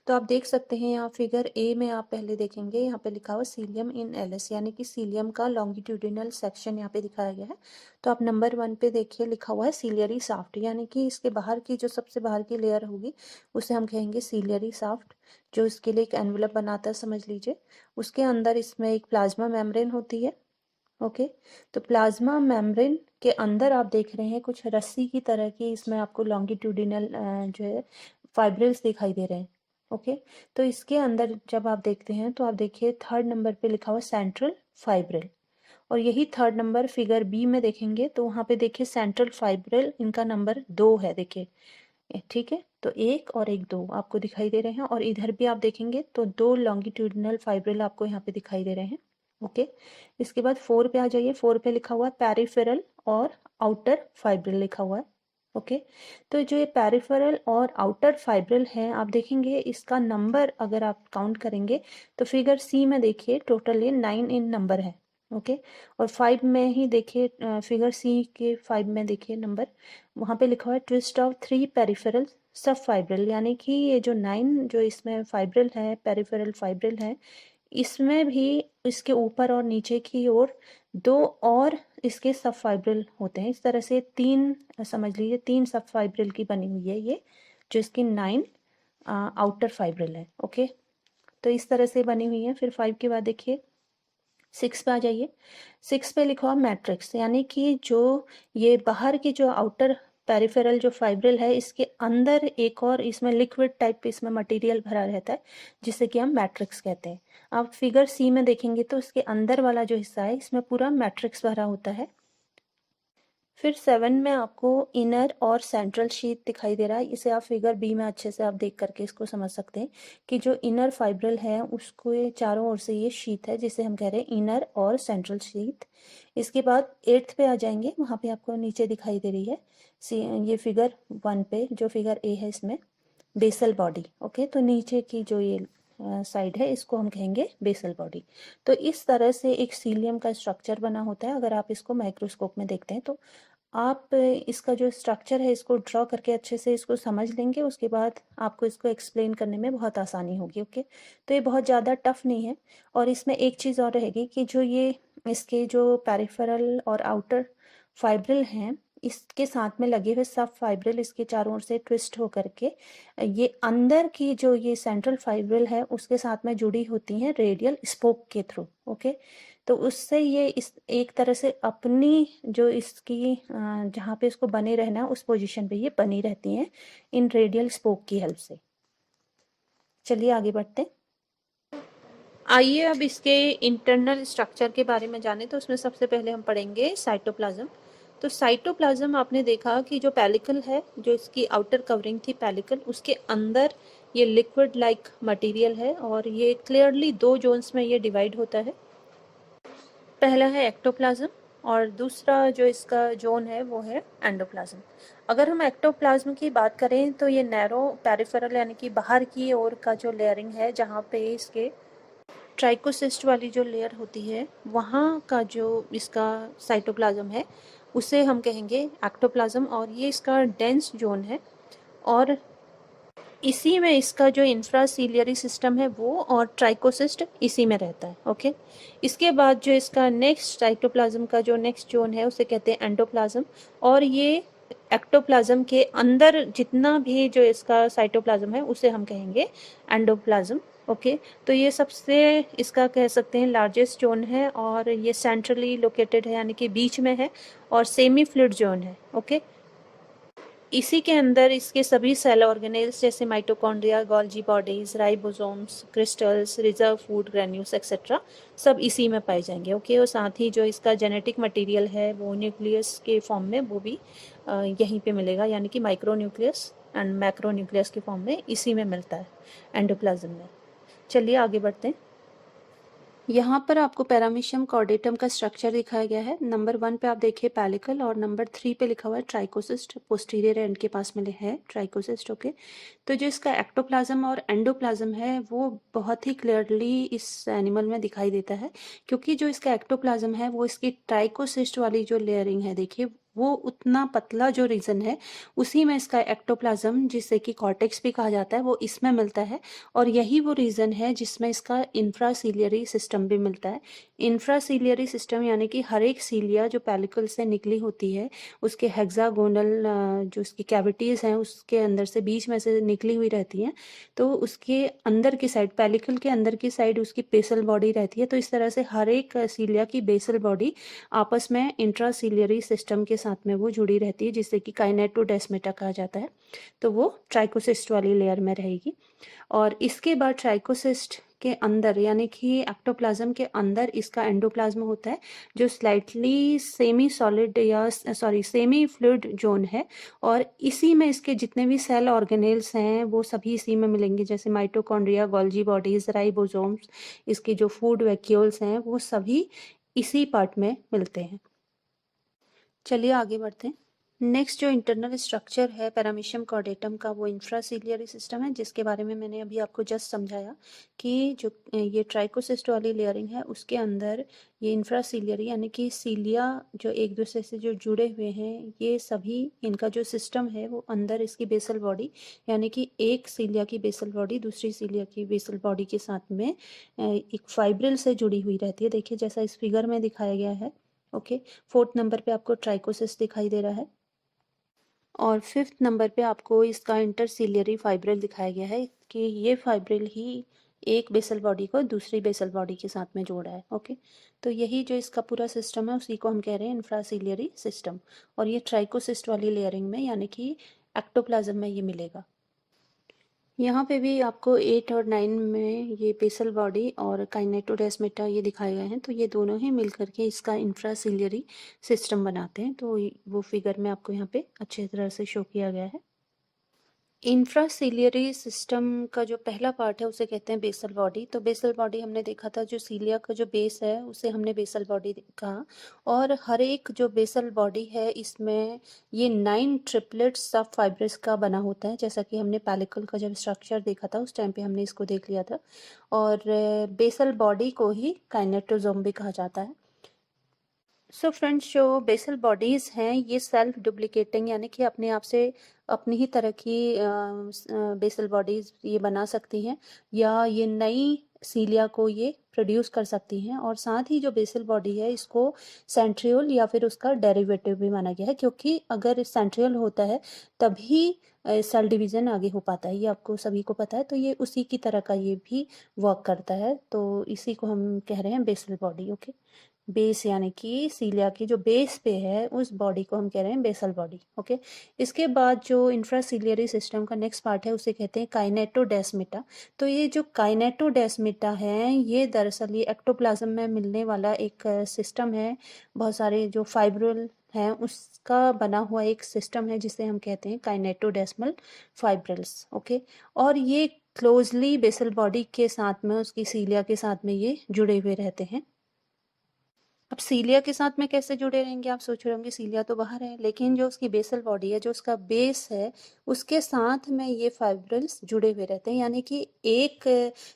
तो आप देख सकते हैं यहाँ फिगर ए में आप पहले देखेंगे यहाँ पे लिखा हुआ सीलियम इन एलिस, यानी कि सीलियम का लॉन्गिट्यूडिनल सेक्शन यहाँ पे दिखाया गया है। तो आप नंबर 1 पे देखिए लिखा हुआ है सीलियरी साफ्ट, यानी कि इसके बाहर की जो सबसे बाहर की लेयर होगी उसे हम कहेंगे सीलियरी साफ्ट, जो इसके लिए एक एनवलप बनाता है समझ लीजिए। उसके अंदर इसमें एक प्लाज्मा मेम्ब्रेन होती है, ओके। तो प्लाज्मा मेम्ब्रेन के अंदर आप देख रहे हैं कुछ रस्सी की तरह की इसमें आपको लॉन्गिट्यूडिनल जो है फाइब्रिल्स दिखाई दे रहे हैं, ओके। तो इसके अंदर जब आप देखते हैं तो आप देखिए 3rd नंबर पे लिखा हुआ सेंट्रल फाइब्रिल। और यही 3rd नंबर फिगर बी में देखेंगे तो वहाँ पे देखिए सेंट्रल फाइब्रिल इनका नंबर 2 है, देखिए, ठीक है। तो 1 और 1 2 आपको दिखाई दे रहे हैं। और इधर भी आप देखेंगे तो 2 लॉन्गिट्यूडिनल फाइब्रिल आपको यहाँ पे दिखाई दे रहे हैं, ओके। इसके बाद 4 पे आ जाइए। 4 पे लिखा हुआ है पेरिफेरल और आउटर फाइब्रिल लिखा हुआ है, ओके। तो जो ये पेरिफेरल और आउटर फाइब्रिल है आप देखेंगे इसका नंबर अगर आप काउंट करेंगे तो फिगर सी में देखिए टोटल ये 9 इन नंबर है, ओके। और 5 में ही देखिए फिगर सी के 5 में देखिए नंबर वहाँ पे लिखा हुआ है ट्विस्ट ऑफ 3 पेरिफेरल सब फाइब्रिल, यानी कि ये जो 9 जो इसमें फाइब्रिल है, पेरिफेरल फाइब्रिल है, इसमें भी इसके ऊपर और नीचे की ओर 2 और इसके सब फाइब्रिल होते हैं। इस तरह से 3 समझ लीजिए 3 सब फाइब्रिल की बनी हुई है ये, जो इसकी 9 आउटर फाइब्रिल है। ओके, तो इस तरह से बनी हुई है। फिर 5 के बाद देखिए 6 पे आ जाइए। 6 पे लिखा हुआ मैट्रिक्स, यानी कि जो ये बाहर की जो आउटर पेरिफेरल जो फाइब्रिल है, इसके अंदर एक और इसमें लिक्विड टाइप इसमें मटेरियल भरा रहता है, जिसे कि हम मैट्रिक्स कहते हैं। आप फिगर सी में देखेंगे तो इसके अंदर वाला जो हिस्सा है, इसमें पूरा मैट्रिक्स भरा होता है। फिर 7 में आपको इनर और सेंट्रल शीथ दिखाई दे रहा है। इसे आप फिगर बी में अच्छे से आप देख करके इसको समझ सकते हैं कि जो इनर फाइब्रिल है उसको ये चारों ओर से ये शीथ है, जिसे हम कह रहे हैं इनर और सेंट्रल शीथ। इसके बाद 8th पे आ जाएंगे, वहाँ पे आपको नीचे दिखाई दे रही है ये फिगर 1 पे, जो फिगर ए है इसमें बेसल बॉडी। ओके, तो नीचे की जो ये साइड है इसको हम कहेंगे बेसल बॉडी। तो इस तरह से एक सीलियम का स्ट्रक्चर बना होता है। अगर आप इसको माइक्रोस्कोप में देखते हैं तो आप इसका जो स्ट्रक्चर है इसको ड्रॉ करके अच्छे से इसको समझ लेंगे, उसके बाद आपको इसको एक्सप्लेन करने में बहुत आसानी होगी। ओके, तो ये बहुत ज़्यादा टफ नहीं है। और इसमें एक चीज़ और रहेगी कि जो ये इसके जो पेरिफेरल और आउटर फाइब्रिल हैं, इसके साथ में लगे हुए सब फाइब्रिल इसके चारों ओर से ट्विस्ट होकर के ये अंदर की जो ये सेंट्रल फाइब्रिल है उसके साथ में जुड़ी होती हैं रेडियल स्पोक के थ्रू। ओके, तो उससे ये इस एक तरह से अपनी जो इसकी जहाँ पे इसको बने रहना है उस पोजीशन पे ये बनी रहती हैं इन रेडियल स्पोक की हेल्प से। चलिए आगे बढ़ते हैं। आइए अब इसके इंटरनल स्ट्रक्चर के बारे में जानें। तो उसमें सबसे पहले हम पढ़ेंगे साइटोप्लाज्म। तो साइटोप्लाज्म आपने देखा कि जो पेलिकल है, जो इसकी आउटर कवरिंग थी पेलिकल, उसके अंदर ये लिक्विड लाइक मटेरियल है और ये क्लियरली 2 जोन्स में ये डिवाइड होता है। पहला है एक्टोप्लाज्म और दूसरा जो इसका जोन है वो है एंडोप्लाज्म। अगर हम एक्टोप्लाज्म की बात करें तो ये नैरो पेरिफेरल यानी कि बाहर की ओर का जो लेयरिंग है, जहाँ पे इसके ट्राइकोसिस्ट वाली जो लेयर होती है, वहाँ का जो इसका साइटोप्लाज्म है उसे हम कहेंगे एक्टोप्लाज्म, और ये इसका डेंस जोन है। और इसी में इसका जो इंफ्रासीलियरी सिस्टम है वो और ट्राइकोसिस्ट इसी में रहता है। ओके, इसके बाद जो इसका नेक्स्ट साइटोप्लाज्म का जो नेक्स्ट जोन है उसे कहते हैं एंडोप्लाज्म, और ये एक्टोप्लाज्म के अंदर जितना भी जो इसका साइटोप्लाज्म है उसे हम कहेंगे एंडोप्लाज्म। ओके, तो ये सबसे इसका कह सकते हैं लार्जेस्ट जोन है और ये सेंट्रली लोकेटेड है, यानी कि बीच में है और सेमी फ्लूइड जोन है। ओके, इसी के अंदर इसके सभी सेल ऑर्गेनेल्स जैसे mitochondria, Golgi bodies, ribosomes, crystals, reserve food granules etcetera सब इसी में पाए जाएंगे। ओके, और साथ ही जो इसका जेनेटिक मटेरियल है वो न्यूक्लियस के फॉर्म में वो भी यहीं पे मिलेगा, यानी कि micro nucleus and macro nucleus के फॉर्म में इसी में मिलता है एंडोप्लाज्म में। चलिए आगे बढ़ते हैं। यहाँ पर आपको पैरामीशियम कॉर्डेटम का स्ट्रक्चर दिखाया गया है। नंबर 1 पे आप देखिए पेलिकल और नंबर 3 पे लिखा हुआ है ट्राइकोसिस्ट, पोस्टीरियर एंड के पास में है ट्राइकोसिस्ट। ओके, तो जो इसका एक्टोप्लाज्म और एंडोप्लाज्म है वो बहुत ही क्लियरली इस एनिमल में दिखाई देता है, क्योंकि जो इसका एक्टोप्लाज्म है वो इसकी ट्राइकोसिस्ट वाली जो लेयरिंग है, देखिए वो उतना पतला जो रीजन है उसी में इसका एक्टोप्लाज्म, जिसे कि कॉर्टेक्स भी कहा जाता है, वो इसमें मिलता है। और यही वो रीजन है जिसमें इसका इंफ्रासीलियरी सिस्टम भी मिलता है। इंफ्रासीलियरी सिस्टम यानी कि हर एक सीलिया जो पेलिकल से निकली होती है उसके हेक्सागोनल जो उसकी कैविटीज हैं उसके अंदर से बीच में से निकली हुई रहती हैं, तो उसके अंदर की साइड पेलिकल के अंदर की साइड उसकी बेसल बॉडी रहती है। तो इस तरह से हर एक सीलिया की बेसल बॉडी आपस में इंट्रासीलियरी सिस्टम के साथ में वो जुड़ी रहती है, जिससे कि काइनेटोडेस्मेटा कहा जाता है। तो वो ट्राइकोसिस्ट वाली लेयर में रहेगी। और इसके बाद ट्राइकोसिस्ट के अंदर यानी कि एक्टोप्लाज्म के अंदर इसका एंडोप्लाज्म होता है, जो स्लाइटली सेमी सॉलिड या सॉरी सेमी फ्लूइड जोन है। और इसी में इसके जितने भी सेल ऑर्गेनेल्स हैं वो सभी इसी में मिलेंगे, जैसे माइटोकॉन्ड्रिया, गोल्जी बॉडीज, राइबोसोम्स, इसके जो फूड वैक्यूल्स हैं वो सभी इसी पार्ट में मिलते हैं। चलिए आगे बढ़ते हैं। नेक्स्ट जो इंटरनल स्ट्रक्चर है पैरामीशियम कॉर्डेटम का, वो इंफ्रासीलियरी सिस्टम है, जिसके बारे में मैंने अभी आपको जस्ट समझाया कि जो ये ट्राइकोसिस्ट वाली लेयरिंग है उसके अंदर ये इंफ्रासीलियरी यानी कि सीलिया जो एक दूसरे से जो जुड़े हुए हैं, ये सभी इनका जो सिस्टम है वो अंदर इसकी बेसल बॉडी यानी कि एक सीलिया की बेसल बॉडी दूसरी सीलिया की बेसल बॉडी के साथ में एक फाइब्रिल से जुड़ी हुई रहती है। देखिए जैसा इस फिगर में दिखाया गया है। ओके, 4th नंबर पे आपको ट्राइकोसिस्ट दिखाई दे रहा है और 5th नंबर पे आपको इसका इंटरसिलियरी फाइब्रिल दिखाया गया है कि ये फाइब्रिल ही एक बेसल बॉडी को दूसरी बेसल बॉडी के साथ में जोड़ा है। ओके, तो यही जो इसका पूरा सिस्टम है उसी को हम कह रहे हैं इंफ्रासिलियरी सिस्टम, और ये ट्राइकोसिस्ट वाली लेयरिंग में यानी कि एक्टोप्लाज्म में ये मिलेगा। यहाँ पे भी आपको 8 और 9 में ये बेसल बॉडी और काइनेटोडेस्मेटा ये दिखाए गए हैं, तो ये दोनों ही मिल करके इसका इंफ्रासिलियरी सिस्टम बनाते हैं। तो वो फिगर में आपको यहाँ पे अच्छे तरह से शो किया गया है। इंफ्रासीलियरी सिस्टम का जो पहला पार्ट है उसे कहते हैं बेसल बॉडी। तो बेसल बॉडी हमने देखा था, जो सीलिया का जो बेस है उसे हमने बेसल बॉडी कहा, और हर एक जो बेसल बॉडी है इसमें ये 9 ट्रिपलेट सब फाइब्रस का बना होता है। जैसा कि हमने पैलिकल का जब स्ट्रक्चर देखा था उस टाइम पे हमने इसको देख लिया था, और बेसल बॉडी को ही काइनेटोसोम भी कहा जाता है। सो फ्रेंड्स, जो बेसल बॉडीज़ हैं ये सेल्फ डुप्लीकेटिंग यानी कि अपने आप से अपनी ही तरह की बेसल बॉडीज़ ये बना सकती हैं, या ये नई सीलिया को ये प्रोड्यूस कर सकती हैं। और साथ ही जो बेसल बॉडी है इसको सेंट्रियोल या फिर उसका डेरिवेटिव भी माना गया है, क्योंकि अगर सेंट्रियोल होता है तभी सेल डिवीज़न आगे हो पाता है, ये आपको सभी को पता है। तो ये उसी की तरह का ये भी वर्क करता है, तो इसी को हम कह रहे हैं बेसल बॉडी। ओके, बेस यानी कि सीलिया की जो बेस पे है उस बॉडी को हम कह रहे हैं बेसल बॉडी। ओके, इसके बाद जो इंफ्रासीलियरी सिस्टम का नेक्स्ट पार्ट है उसे कहते हैं काइनेटोडेस्मेटा। तो ये जो काइनेटोडेस्मेटा है ये दरअसल ये एक्टोप्लाज्म में मिलने वाला एक सिस्टम है, बहुत सारे जो फाइब्रिल हैं उसका बना हुआ एक सिस्टम है जिसे हम कहते हैं काइनेटोडेस्मल फाइब्रिल्स। ओके, और ये क्लोजली बेसल बॉडी के साथ में उसकी सीलिया के साथ में ये जुड़े हुए रहते हैं। अब सीलिया के साथ में कैसे जुड़े रहेंगे, आप सोच रहे होंगे सीलिया तो बाहर है, लेकिन जो उसकी बेसल बॉडी है, जो उसका बेस है, उसके साथ में ये फाइब्रिल्स जुड़े हुए रहते हैं, यानी कि एक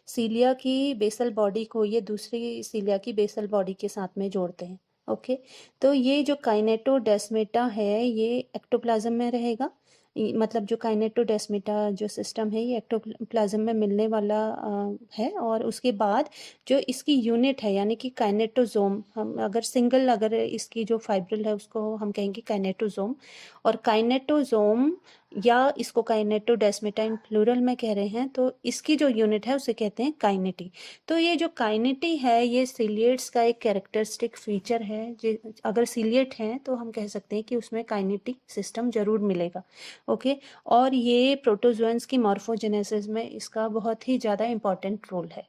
सीलिया की बेसल बॉडी को ये दूसरी सीलिया की बेसल बॉडी के साथ में जोड़ते हैं। ओके, तो ये जो काइनेटोडेस्मेटा है ये एक्टोप्लाज्म में रहेगा। मतलब जो काइनेटोडेस्मेटा जो सिस्टम है ये एक्टोप्लाज्म में मिलने वाला है, और उसके बाद जो इसकी यूनिट है यानी कि काइनेटोसोम, हम अगर सिंगल अगर इसकी जो फाइब्रिल है उसको हम कहेंगे काइनेटोसोम, और काइनेटोसोम या इसको काइनेटोडेस्मेटा इन प्लूरल में कह रहे हैं, तो इसकी जो यूनिट है उसे कहते हैं काइनेटी। तो ये जो काइनेटी है ये सीलिएट्स का एक कैरेक्टरिस्टिक फीचर है। अगर सीलिएट हैं तो हम कह सकते हैं कि उसमें काइनेटिक सिस्टम जरूर मिलेगा। ओके, और ये प्रोटोजोएंस की मॉर्फोजेनेसिस में इसका बहुत ही ज़्यादा इम्पॉर्टेंट रोल है।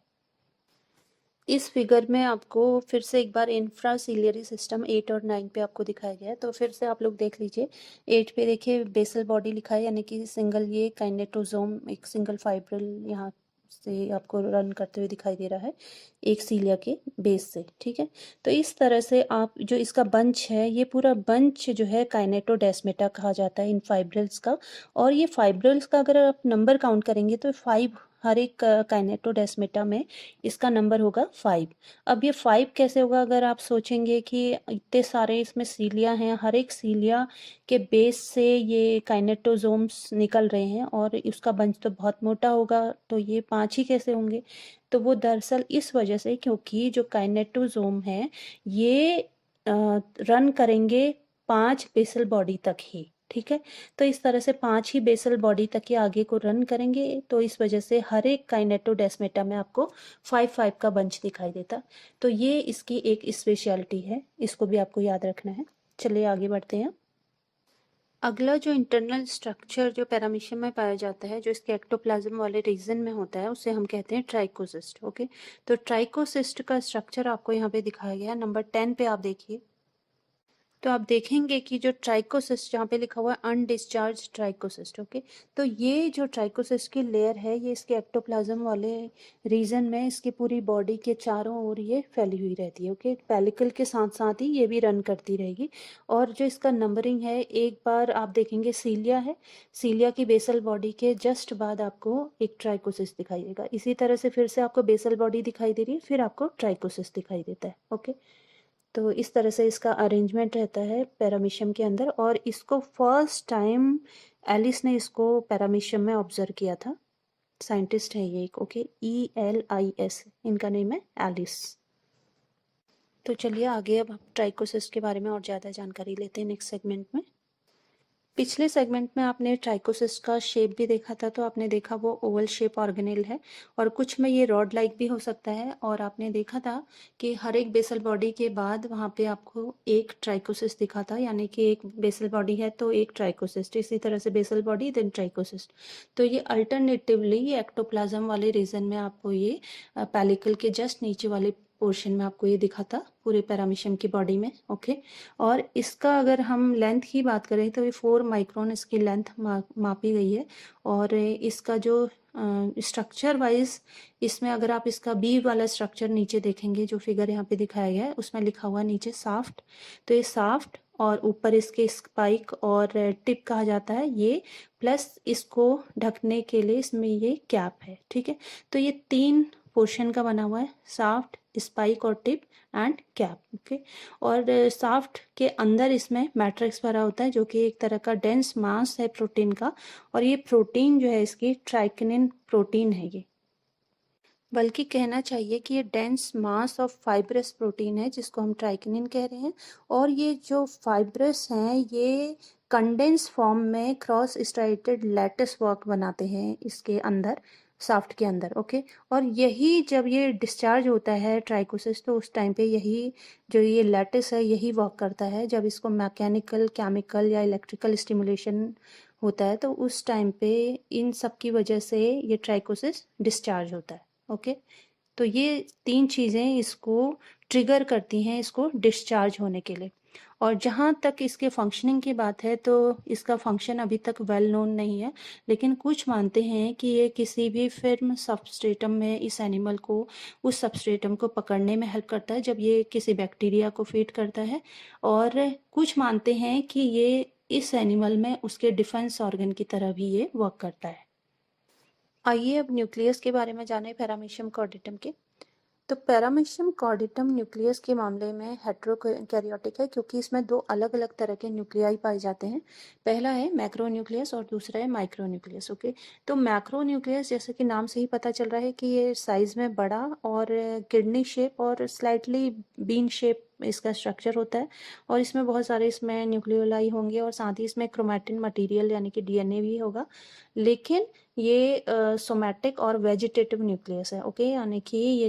इस फिगर में आपको फिर से एक बार इंफ्रासीलियरी सिस्टम 8 और 9 पे आपको दिखाया गया है, तो फिर से आप लोग देख लीजिए। 8 पे देखिए बेसल बॉडी लिखा है यानी कि सिंगल ये काइनेटोसोम एक सिंगल फाइब्रिल यहाँ से आपको रन करते हुए दिखाई दे रहा है एक सीलिया के बेस से। ठीक है, तो इस तरह से आप जो इसका बंच है ये पूरा बंच जो है काइनेटोडेस्मेटा कहा जाता है इन फाइब्रिल्स का, और ये फाइब्रिल्स का अगर आप नंबर काउंट करेंगे तो 5 हर एक काइनेटोडेस्मेटा में इसका नंबर होगा 5। अब ये 5 कैसे होगा, अगर आप सोचेंगे कि इतने सारे इसमें सीलिया हैं, हर एक सीलिया के बेस से ये काइनेटोसोम्स निकल रहे हैं और उसका बंच तो बहुत मोटा होगा, तो ये 5 ही कैसे होंगे। तो वो दरअसल इस वजह से क्योंकि जो काइनेटोसोम है ये रन करेंगे 5 बेसल बॉडी तक ही। ठीक है, तो इस तरह से 5 ही बेसल बॉडी तक के आगे को रन करेंगे, तो इस वजह से हर एक काइनेटोडेस्मेटा में आपको 5-5 का बंच दिखाई देता। तो ये इसकी एक स्पेशलिटी है, इसको भी आपको याद रखना है। चलिए आगे बढ़ते हैं। अगला जो इंटरनल स्ट्रक्चर जो पैरामीशियम में पाया जाता है, जो इसके एक्टोप्लाज्म वाले रीजन में होता है, उसे हम कहते हैं ट्राइकोसिस्ट। ओके, तो ट्राइकोसिस्ट का स्ट्रक्चर आपको यहाँ पे दिखाया गया है। नंबर 10 पे आप देखिए, तो आप देखेंगे कि जो ट्राइकोसिस्ट जहाँ पे लिखा हुआ है अनडिस्चार्ज ट्राइकोसिस्ट, ओके, तो ये जो ट्राइकोसिस्ट की लेयर है ये इसके एक्टोप्लाज्म वाले रीजन में इसकी पूरी बॉडी के चारों ओर ये फैली हुई रहती है, ओके। पेलिकल के साथ साथ ही ये भी रन करती रहेगी। और जो इसका नंबरिंग है, एक बार आप देखेंगे सीलिया है, सीलिया की बेसल बॉडी के जस्ट बाद आपको एक ट्राइकोसिस्ट दिखाई देगा। इसी तरह से फिर से आपको बेसल बॉडी दिखाई दे रही है, फिर आपको ट्राइकोसिस्ट दिखाई देता है, ओके। तो इस तरह से इसका अरेंजमेंट रहता है पैरामीशियम के अंदर। और इसको फर्स्ट टाइम एलिस ने इसको पैरामीशियम में ऑब्जर्व किया था। साइंटिस्ट है ये एक, ओके, ELIS इनका नेम है, एलिस। तो चलिए आगे अब हम ट्राइकोसिस्ट के बारे में और ज़्यादा जानकारी लेते हैं नेक्स्ट सेगमेंट में। पिछले सेगमेंट में आपने ट्राइकोसिस्ट का शेप भी देखा था, तो आपने देखा वो ओवल शेप ऑर्गेनेल है और कुछ में ये रॉड लाइक भी हो सकता है। और आपने देखा था कि हर एक बेसल बॉडी के बाद वहाँ पे आपको एक ट्राइकोसिस्ट दिखा था, यानी कि एक बेसल बॉडी है तो एक ट्राइकोसिस्ट, इसी तरह से बेसल बॉडी देन ट्राइकोसिस्ट। तो ये अल्टरनेटिवली ये एक्टोप्लाज्म वाले रीजन में आपको ये पेलिकल के जस्ट नीचे वाले पोर्शन में आपको ये दिखा था पूरे पैरामीशियम की बॉडी में, ओके। और इसका अगर हम लेंथ की बात करें तो ये 4 माइक्रोन इसकी लेंथ मापी गई है। और इसका जो स्ट्रक्चर वाइज, इसमें अगर आप इसका बी वाला स्ट्रक्चर नीचे देखेंगे, जो फिगर यहाँ पे दिखाया गया है उसमें लिखा हुआ नीचे साफ्ट, तो ये साफ्ट और ऊपर इसके स्पाइक और टिप कहा जाता है ये, प्लस इसको ढकने के लिए इसमें ये कैप है, ठीक है। तो ये 3 पोर्शन का बना हुआ है, साफ्ट, स्पाइक और टिप एंड कैप, ओके। और साफ्ट के अंदर इसमें मैट्रिक्स भरा होता है जो कि एक तरह का डेंस मास है प्रोटीन का। और ये प्रोटीन जो है इसकी ट्राइकिनिन प्रोटीन है ये, बल्कि कहना चाहिए कि ये dense mass of fibrous protein है जिसको हम ट्राइकिनिन कह रहे हैं। और ये जो फाइब्रस हैं ये कंडेंस फॉर्म में क्रॉस स्ट्राइटेड लैटिस वर्क बनाते हैं इसके अंदर, साफ्ट के अंदर, ओके। और यही जब ये डिस्चार्ज होता है ट्राइकोसिस, तो उस टाइम पे यही जो ये लैटिस है यही वर्क करता है। जब इसको मैकेनिकल, केमिकल या इलेक्ट्रिकल स्टिमुलेशन होता है तो उस टाइम पे इन सब की वजह से ये ट्राइकोसिस डिस्चार्ज होता है, ओके। तो ये 3 चीज़ें इसको ट्रिगर करती हैं इसको डिस्चार्ज होने के लिए। और जहाँ तक इसके फंक्शनिंग की बात है तो इसका फंक्शन अभी तक वेल नोन नहीं है, लेकिन कुछ मानते हैं कि ये किसी भी फिल्म सबस्ट्रेटम में इस एनिमल को, उस सबस्ट्रेटम को पकड़ने में हेल्प करता है जब ये किसी बैक्टीरिया को फीड करता है। और कुछ मानते हैं कि ये इस एनिमल में उसके डिफेंस ऑर्गन की तरह भी ये वर्क करता है। आइए अब न्यूक्लियस के बारे में जानें पैरामीशियम कॉर्डेटम के। तो पैरामीशियम कॉर्डेटम न्यूक्लियस के मामले में हेट्रोकैरियोटिक है क्योंकि इसमें 2 अलग अलग तरह के न्यूक्लियाई पाए जाते हैं। पहला है मैक्रो न्यूक्लियस और दूसरा है माइक्रो न्यूक्लियस, ओके। तो मैक्रो न्यूक्लियस जैसे कि नाम से ही पता चल रहा है कि ये साइज में बड़ा और किडनी शेप और स्लाइटली बीन शेप इसका स्ट्रक्चर होता है। और इसमें बहुत सारे इसमें न्यूक्लियोलाई होंगे और साथ ही इसमें क्रोमैटिन मटेरियल यानी कि DNA भी होगा। लेकिन ये सोमैटिक और वेजिटेटिव न्यूक्लियस है, ओके। यानी कि ये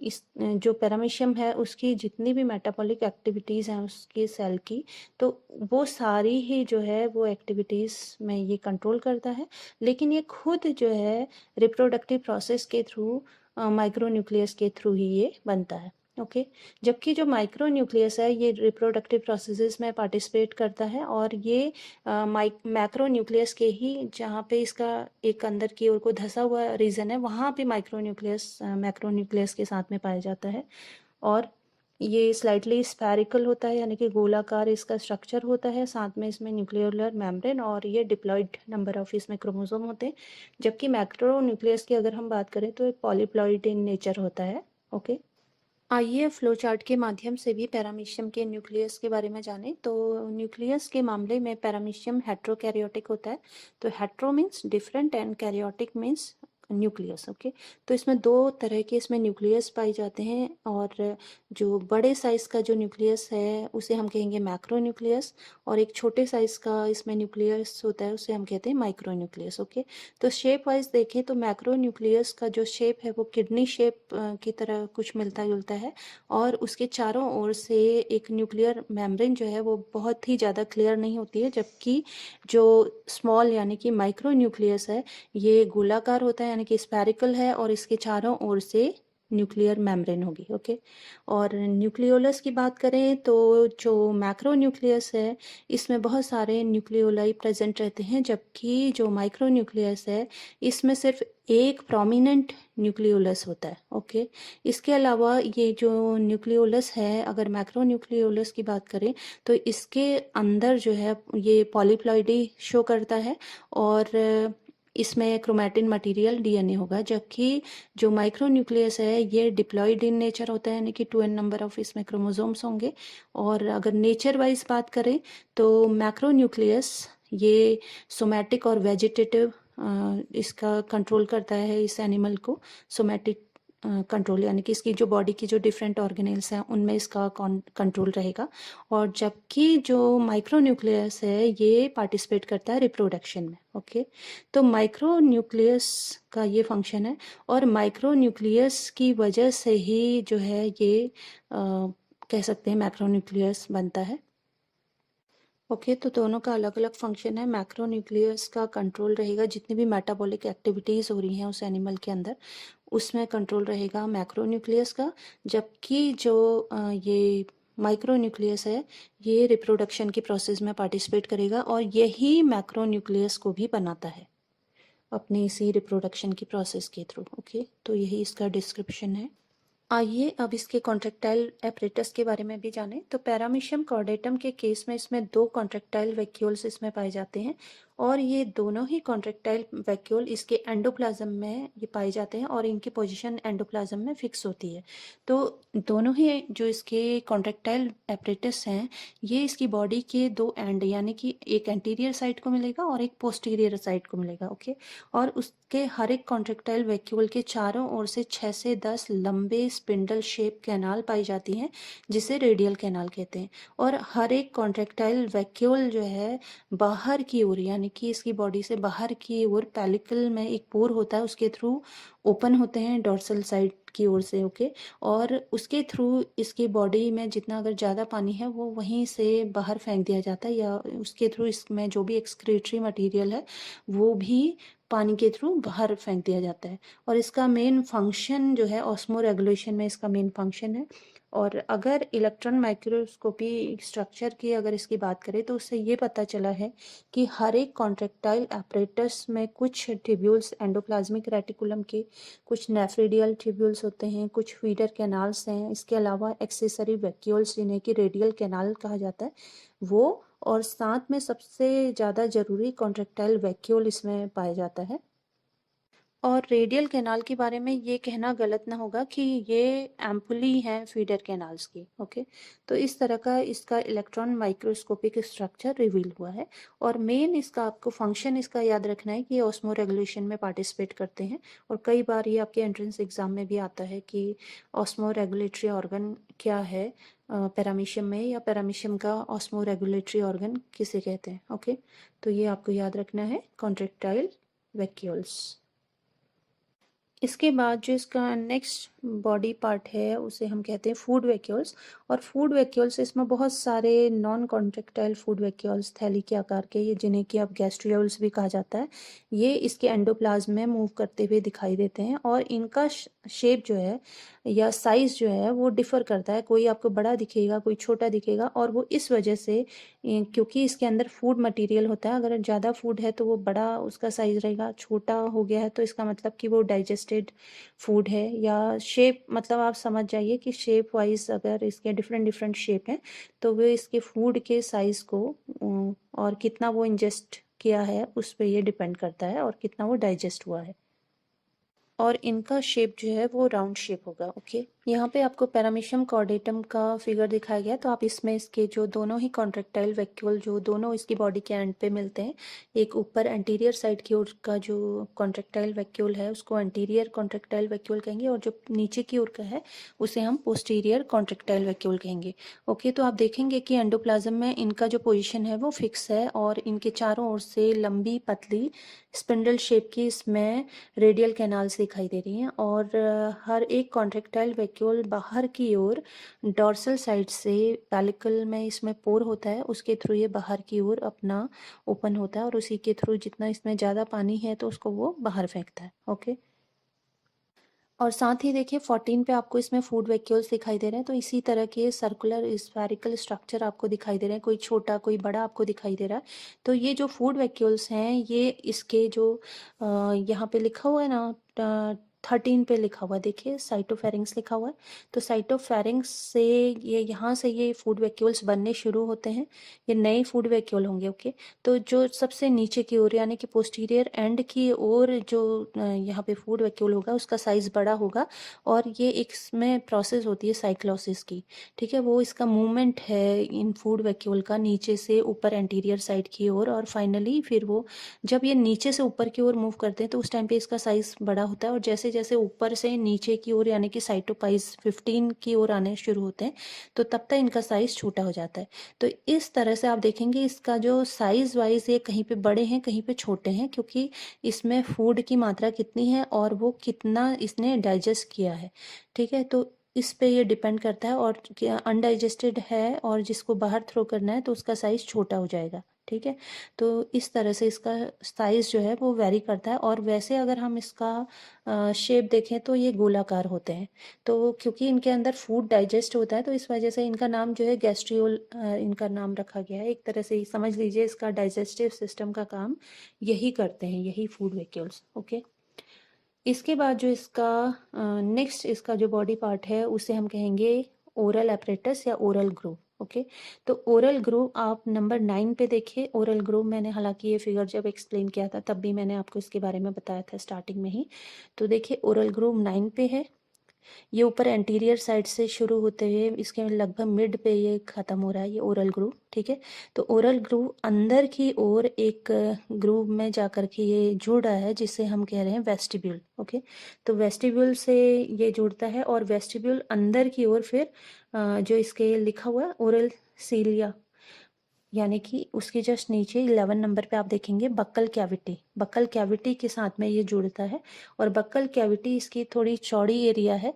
इस जो पैरामीशियम है उसकी जितनी भी मेटाबॉलिक एक्टिविटीज़ हैं उसकी सेल की, तो वो सारी ही जो है वो एक्टिविटीज़ में ये कंट्रोल करता है। लेकिन ये खुद जो है रिप्रोडक्टिव प्रोसेस के थ्रू, माइक्रो न्यूक्लियस के थ्रू ही ये बनता है, ओके। जबकि जो माइक्रो न्यूक्लियस है ये रिप्रोडक्टिव प्रोसेसेस में पार्टिसिपेट करता है। और ये मैक्रो न्यूक्लियस के ही जहाँ पे इसका एक अंदर की ओर को धसा हुआ रीजन है वहाँ पे माइक्रो न्यूक्लियस मैक्रो न्यूक्लियस के साथ में पाया जाता है। और ये स्लाइटली स्फेरिकल होता है यानी कि गोलाकार इसका स्ट्रक्चर होता है, साथ में इसमें न्यूक्लियोलर मेम्ब्रेन और ये डिप्लॉइड नंबर ऑफ इसमें क्रोमोसोम होते हैं। जबकि मैक्रो न्यूक्लियस की अगर हम बात करें तो ये पॉलीप्लॉइड इन नेचर होता है, ओके। आइए फ्लो चार्ट के माध्यम से भी पैरामीशियम के न्यूक्लियस के बारे में जानें। तो न्यूक्लियस के मामले में पैरामीशियम हेट्रोकैरियोटिक होता है। तो hetero means different and karyotic means nucleus, okay. तो इसमें 2 तरह के इसमें न्यूक्लियस पाए जाते हैं। और जो बड़े साइज का जो न्यूक्लियस है उसे हम कहेंगे मैक्रो न्यूक्लियस, और एक छोटे साइज का इसमें न्यूक्लियस होता है उसे हम कहते हैं माइक्रो न्यूक्लियस, ओके। तो शेप वाइज देखें तो मैक्रो न्यूक्लियस का जो शेप है वो किडनी शेप की तरह कुछ मिलता जुलता है। और उसके चारों ओर से एक न्यूक्लियर मेम्ब्रेन जो है वो बहुत ही ज़्यादा क्लियर नहीं होती है। जबकि जो स्मॉल यानी कि माइक्रो न्यूक्लियस है ये गोलाकार होता है यानी कि स्फेरिकल है और इसके चारों ओर से न्यूक्लियर मेम्ब्रेन होगी। ओके, और न्यूक्लियोलस की बात करें तो जो मैक्रो न्यूक्लियस है इसमें बहुत सारे न्यूक्लियोलाई प्रेजेंट रहते हैं, जबकि जो माइक्रो न्यूक्लियस है इसमें सिर्फ एक प्रोमिनेंट न्यूक्लियोलस होता है। ओके, इसके अलावा ये जो न्यूक्लियोलस है, अगर मैक्रो न्यूक्लियोलस की बात करें तो इसके अंदर जो है ये पॉलीप्लॉइडी शो करता है और इसमें क्रोमैटिन मटेरियल डीएनए होगा, जबकि जो माइक्रो न्यूक्लियस है ये डिप्लॉयड इन नेचर होता है, यानी कि 2n नंबर ऑफ इसमें क्रोमोसोम्स होंगे। और अगर नेचर वाइज बात करें तो मैक्रो न्यूक्लियस ये सोमैटिक और वेजिटेटिव इसका कंट्रोल करता है, इस एनिमल को सोमैटिक कंट्रोल, यानी कि इसकी जो बॉडी की जो डिफरेंट ऑर्गेनेल्स हैं उनमें इसका कंट्रोल रहेगा। और जबकि जो माइक्रो न्यूक्लियस है ये पार्टिसिपेट करता है रिप्रोडक्शन में। ओके, तो माइक्रो न्यूक्लियस का ये फंक्शन है और माइक्रो न्यूक्लियस की वजह से ही जो है ये कह सकते हैं मैक्रो न्यूक्लियस बनता है। ओके, तो दोनों का अलग अलग फंक्शन है। मैक्रो न्यूक्लियस का कंट्रोल रहेगा जितनी भी मेटाबॉलिक एक्टिविटीज़ हो रही हैं उस एनिमल के अंदर, उसमें कंट्रोल रहेगा मैक्रो न्यूक्लियस का। जबकि जो ये माइक्रो न्यूक्लियस है ये रिप्रोडक्शन की प्रोसेस में पार्टिसिपेट करेगा और यही मैक्रो न्यूक्लियस को भी बनाता है अपनी इसी रिप्रोडक्शन की प्रोसेस के थ्रू। ओके, तो यही इसका डिस्क्रिप्शन है। आइए अब इसके कॉन्ट्रेक्टाइल एपरेटस के बारे में भी जानें। तो पैरामीशियम कॉर्डेटम के केस में इसमें दो कॉन्ट्रेक्टाइल वैक्यूल्स इसमें पाए जाते हैं और ये दोनों ही कॉन्ट्रेक्टाइल वैक्यूल इसके एंडोप्लाज्म में ये पाए जाते हैं और इनकी पोजीशन एंडोप्लाज्म में फिक्स होती है। तो दोनों ही जो इसके कॉन्ट्रेक्टाइल एपरेटस हैं ये इसकी बॉडी के दो एंड, यानी कि एक एंटीरियर साइड को मिलेगा और एक पोस्टीरियर साइड को मिलेगा। ओके, और उसके हर एक कॉन्ट्रेक्टाइल वैक्यूल के चारों ओर से 6 से 10 लंबे स्पिंडल शेप कैनाल पाई जाती हैं जिसे रेडियल कैनाल कहते हैं। और हर एक कॉन्ट्रेक्टाइल वैक्यूल जो है बाहर की ओर, यानी कि इसकी बॉडी से बाहर की ओर पेलिकल में एक पोर होता है उसके थ्रू ओपन होते हैं डोर्सल साइड की ओर से। ओके, और उसके थ्रू इसकी बॉडी में जितना अगर ज़्यादा पानी है वो वहीं से बाहर फेंक दिया जाता है, या उसके थ्रू इसमें जो भी एक्सक्रीटरी मटेरियल है वो भी पानी के थ्रू बाहर फेंक दिया जाता है। और इसका मेन फंक्शन जो है ऑस्मो रेगुलेशन में इसका मेन फंक्शन है। और अगर इलेक्ट्रॉन माइक्रोस्कोपी स्ट्रक्चर की अगर इसकी बात करें तो उससे ये पता चला है कि हर एक कॉन्ट्रेक्टाइल एपरेटस में कुछ ट्यूब्यूल्स एंडोप्लाज्मिक रेटिकुलम के, कुछ नेफ्रिडियल ट्यूब्यूल्स होते हैं, कुछ फीडर कैनाल्स हैं, इसके अलावा एक्सेसरी वैक्यूल्स जिन्हें कि रेडियल कैनाल कहा जाता है वो, और साथ में सबसे ज़्यादा ज़रूरी कॉन्ट्रेक्टाइल वैक्यूल इसमें पाया जाता है। और रेडियल कैनाल के बारे में ये कहना गलत ना होगा कि ये एम्पुली हैं फीडर कैनाल्स की। ओके, तो इस तरह का इसका इलेक्ट्रॉन माइक्रोस्कोपिक स्ट्रक्चर रिवील हुआ है। और मेन इसका आपको फंक्शन इसका याद रखना है कि ये ऑस्मो रेगुलेशन में पार्टिसिपेट करते हैं। और कई बार ये आपके एंट्रेंस एग्जाम में भी आता है कि ऑस्मो रेगुलेटरी ऑर्गन क्या है पैरामीशियम में, या पैरामीशियम का ऑस्मो रेगुलेटरी ऑर्गन किसे कहते हैं। ओके, तो ये आपको याद रखना है कॉन्ट्रेक्टाइल वैक्यूल्स। इसके बाद जो इसका नेक्स्ट बॉडी पार्ट है उसे हम कहते हैं फूड वैक्यूल्स। और फूड वैक्यूल्स इसमें बहुत सारे नॉन कॉन्ट्रेक्टाइल फूड वैक्यूल्स थैली के आकार के, ये जिन्हें कि अब गैस्ट्रियोल्स भी कहा जाता है, ये इसके एंडोप्लाज्म में मूव करते हुए दिखाई देते हैं। और इनका शेप जो है या साइज जो है वो डिफर करता है, कोई आपको बड़ा दिखेगा कोई छोटा दिखेगा। और वो इस वजह से क्योंकि इसके अंदर फूड मटेरियल होता है, अगर ज़्यादा फूड है तो वो बड़ा उसका साइज रहेगा, छोटा हो गया है तो इसका मतलब कि वो डाइजेस्टेड फूड है। या शेप, मतलब आप समझ जाइए कि शेप वाइज अगर इसके डिफरेंट डिफरेंट शेप हैं तो वो इसके फूड के साइज को और कितना वो इंजेस्ट किया है उस पर ये डिपेंड करता है और कितना वो डाइजेस्ट हुआ है। और इनका शेप जो है वो राउंड शेप होगा। ओके, यहाँ पे आपको पैरामीशियम कॉर्डेटम का फिगर दिखाया गया, तो आप इसमें इसके जो दोनों ही कॉन्ट्रेक्टाइल वैक्यूल जो दोनों इसकी बॉडी के एंड पे मिलते हैं, एक ऊपर एंटीरियर साइड की ओर का जो कॉन्ट्रेक्टाइल वैक्यूल है उसको एंटीरियर कॉन्ट्रेक्टाइल वैक्यूल कहेंगे, और जो नीचे की ओर का है उसे हम पोस्टीरियर कॉन्ट्रेक्टाइल वैक्यूल कहेंगे। ओके, तो आप देखेंगे कि एंडोप्लाज्म में इनका जो पोजिशन है वो फिक्स है और इनके चारों ओर से लंबी पतली स्पिंडल शेप की इसमें रेडियल कैनाल्स दिखाई दे रही हैं। और हर एक कॉन्ट्रेक्टाइल वैक्यूल बाहर की ओर डॉर्सल साइड से पेलिकल में इसमें पोर होता है, उसके थ्रू ये बाहर की ओर अपना ओपन होता है और उसी के थ्रू जितना इसमें ज़्यादा पानी है तो उसको वो बाहर फेंकता है। ओके, और साथ ही देखिए 14 पे आपको इसमें फूड वैक्यूल्स दिखाई दे रहे हैं। तो इसी तरह के सर्कुलर स्फेरिकल स्ट्रक्चर आपको दिखाई दे रहे हैं, कोई छोटा कोई बड़ा आपको दिखाई दे रहा है। तो ये जो फूड वैक्यूल्स हैं ये इसके जो यहाँ पे लिखा हुआ है ना 13 पे लिखा हुआ है, देखिए साइटोफेरिंग्स लिखा हुआ है। तो साइटोफेरिंग्स से ये यहाँ से ये फूड वैक्यूल्स बनने शुरू होते हैं, ये नए फूड वैक्यूल होंगे। ओके, तो जो सबसे नीचे की ओर यानी कि पोस्टीरियर एंड की ओर जो यहाँ पे फूड वैक्यूल होगा उसका साइज बड़ा होगा, और ये एक इसमें प्रोसेस होती है साइक्लोसिस की। ठीक है, वो इसका मूवमेंट है इन फूड वैक्यूल का नीचे से ऊपर एंटीरियर साइड की ओर, और फाइनली फिर वो जब ये नीचे से ऊपर की ओर मूव करते हैं तो उस टाइम पे इसका साइज बड़ा होता है, और जैसे जैसे ऊपर से नीचे की ओर यानी कि साइटोपाइज 15 की ओर आने शुरू होते हैं तो तब तक इनका साइज छोटा हो जाता है। तो इस तरह से आप देखेंगे इसका जो साइज वाइज ये कहीं पे बड़े हैं कहीं पे छोटे हैं, क्योंकि इसमें फूड की मात्रा कितनी है और वो कितना इसने डाइजेस्ट किया है। ठीक है, तो इस पे ये डिपेंड करता है, और अनडाइजेस्टेड है और जिसको बाहर थ्रो करना है तो उसका साइज छोटा हो जाएगा। ठीक है, तो इस तरह से इसका साइज जो है वो वेरी करता है। और वैसे अगर हम इसका शेप देखें तो ये गोलाकार होते हैं। तो क्योंकि इनके अंदर फूड डाइजेस्ट होता है तो इस वजह से इनका नाम जो है गैस्ट्रियोल इनका नाम रखा गया है। एक तरह से समझ लीजिए इसका डाइजेस्टिव सिस्टम का काम यही करते हैं, यही फूड वैक्यूल्स। ओके, इसके बाद जो इसका नेक्स्ट इसका जो बॉडी पार्ट है उसे हम कहेंगे ओरल एपरेटस या ओरल ग्रूव। ओके, तो ओरल ग्रूव आप नंबर 9 पे देखिए। ओरल ग्रूव मैंने हालांकि ये फिगर जब एक्सप्लेन किया था तब भी मैंने आपको इसके बारे में बताया था स्टार्टिंग में ही। तो देखिए ओरल ग्रूव 9 पे है, ये ऊपर एंटीरियर साइड से शुरू होते हुए इसके लगभग मिड पे ये खत्म हो रहा है, ये ओरल ग्रूव। ठीक है, तो ओरल ग्रूव अंदर की ओर एक ग्रूव में जाकर के ये जुड़ रहा है जिसे हम कह रहे हैं वेस्टिब्यूल। ओके, तो वेस्टिब्यूल से ये जुड़ता है, और वेस्टिब्यूल अंदर की ओर फिर जो इसके लिखा हुआ है ओरल सीलिया, यानी कि उसके जस्ट नीचे 11 नंबर पे आप देखेंगे बक्कल कैविटी। बक्कल कैविटी के साथ में ये जुड़ता है, और बक्कल कैविटी इसकी थोड़ी चौड़ी एरिया है,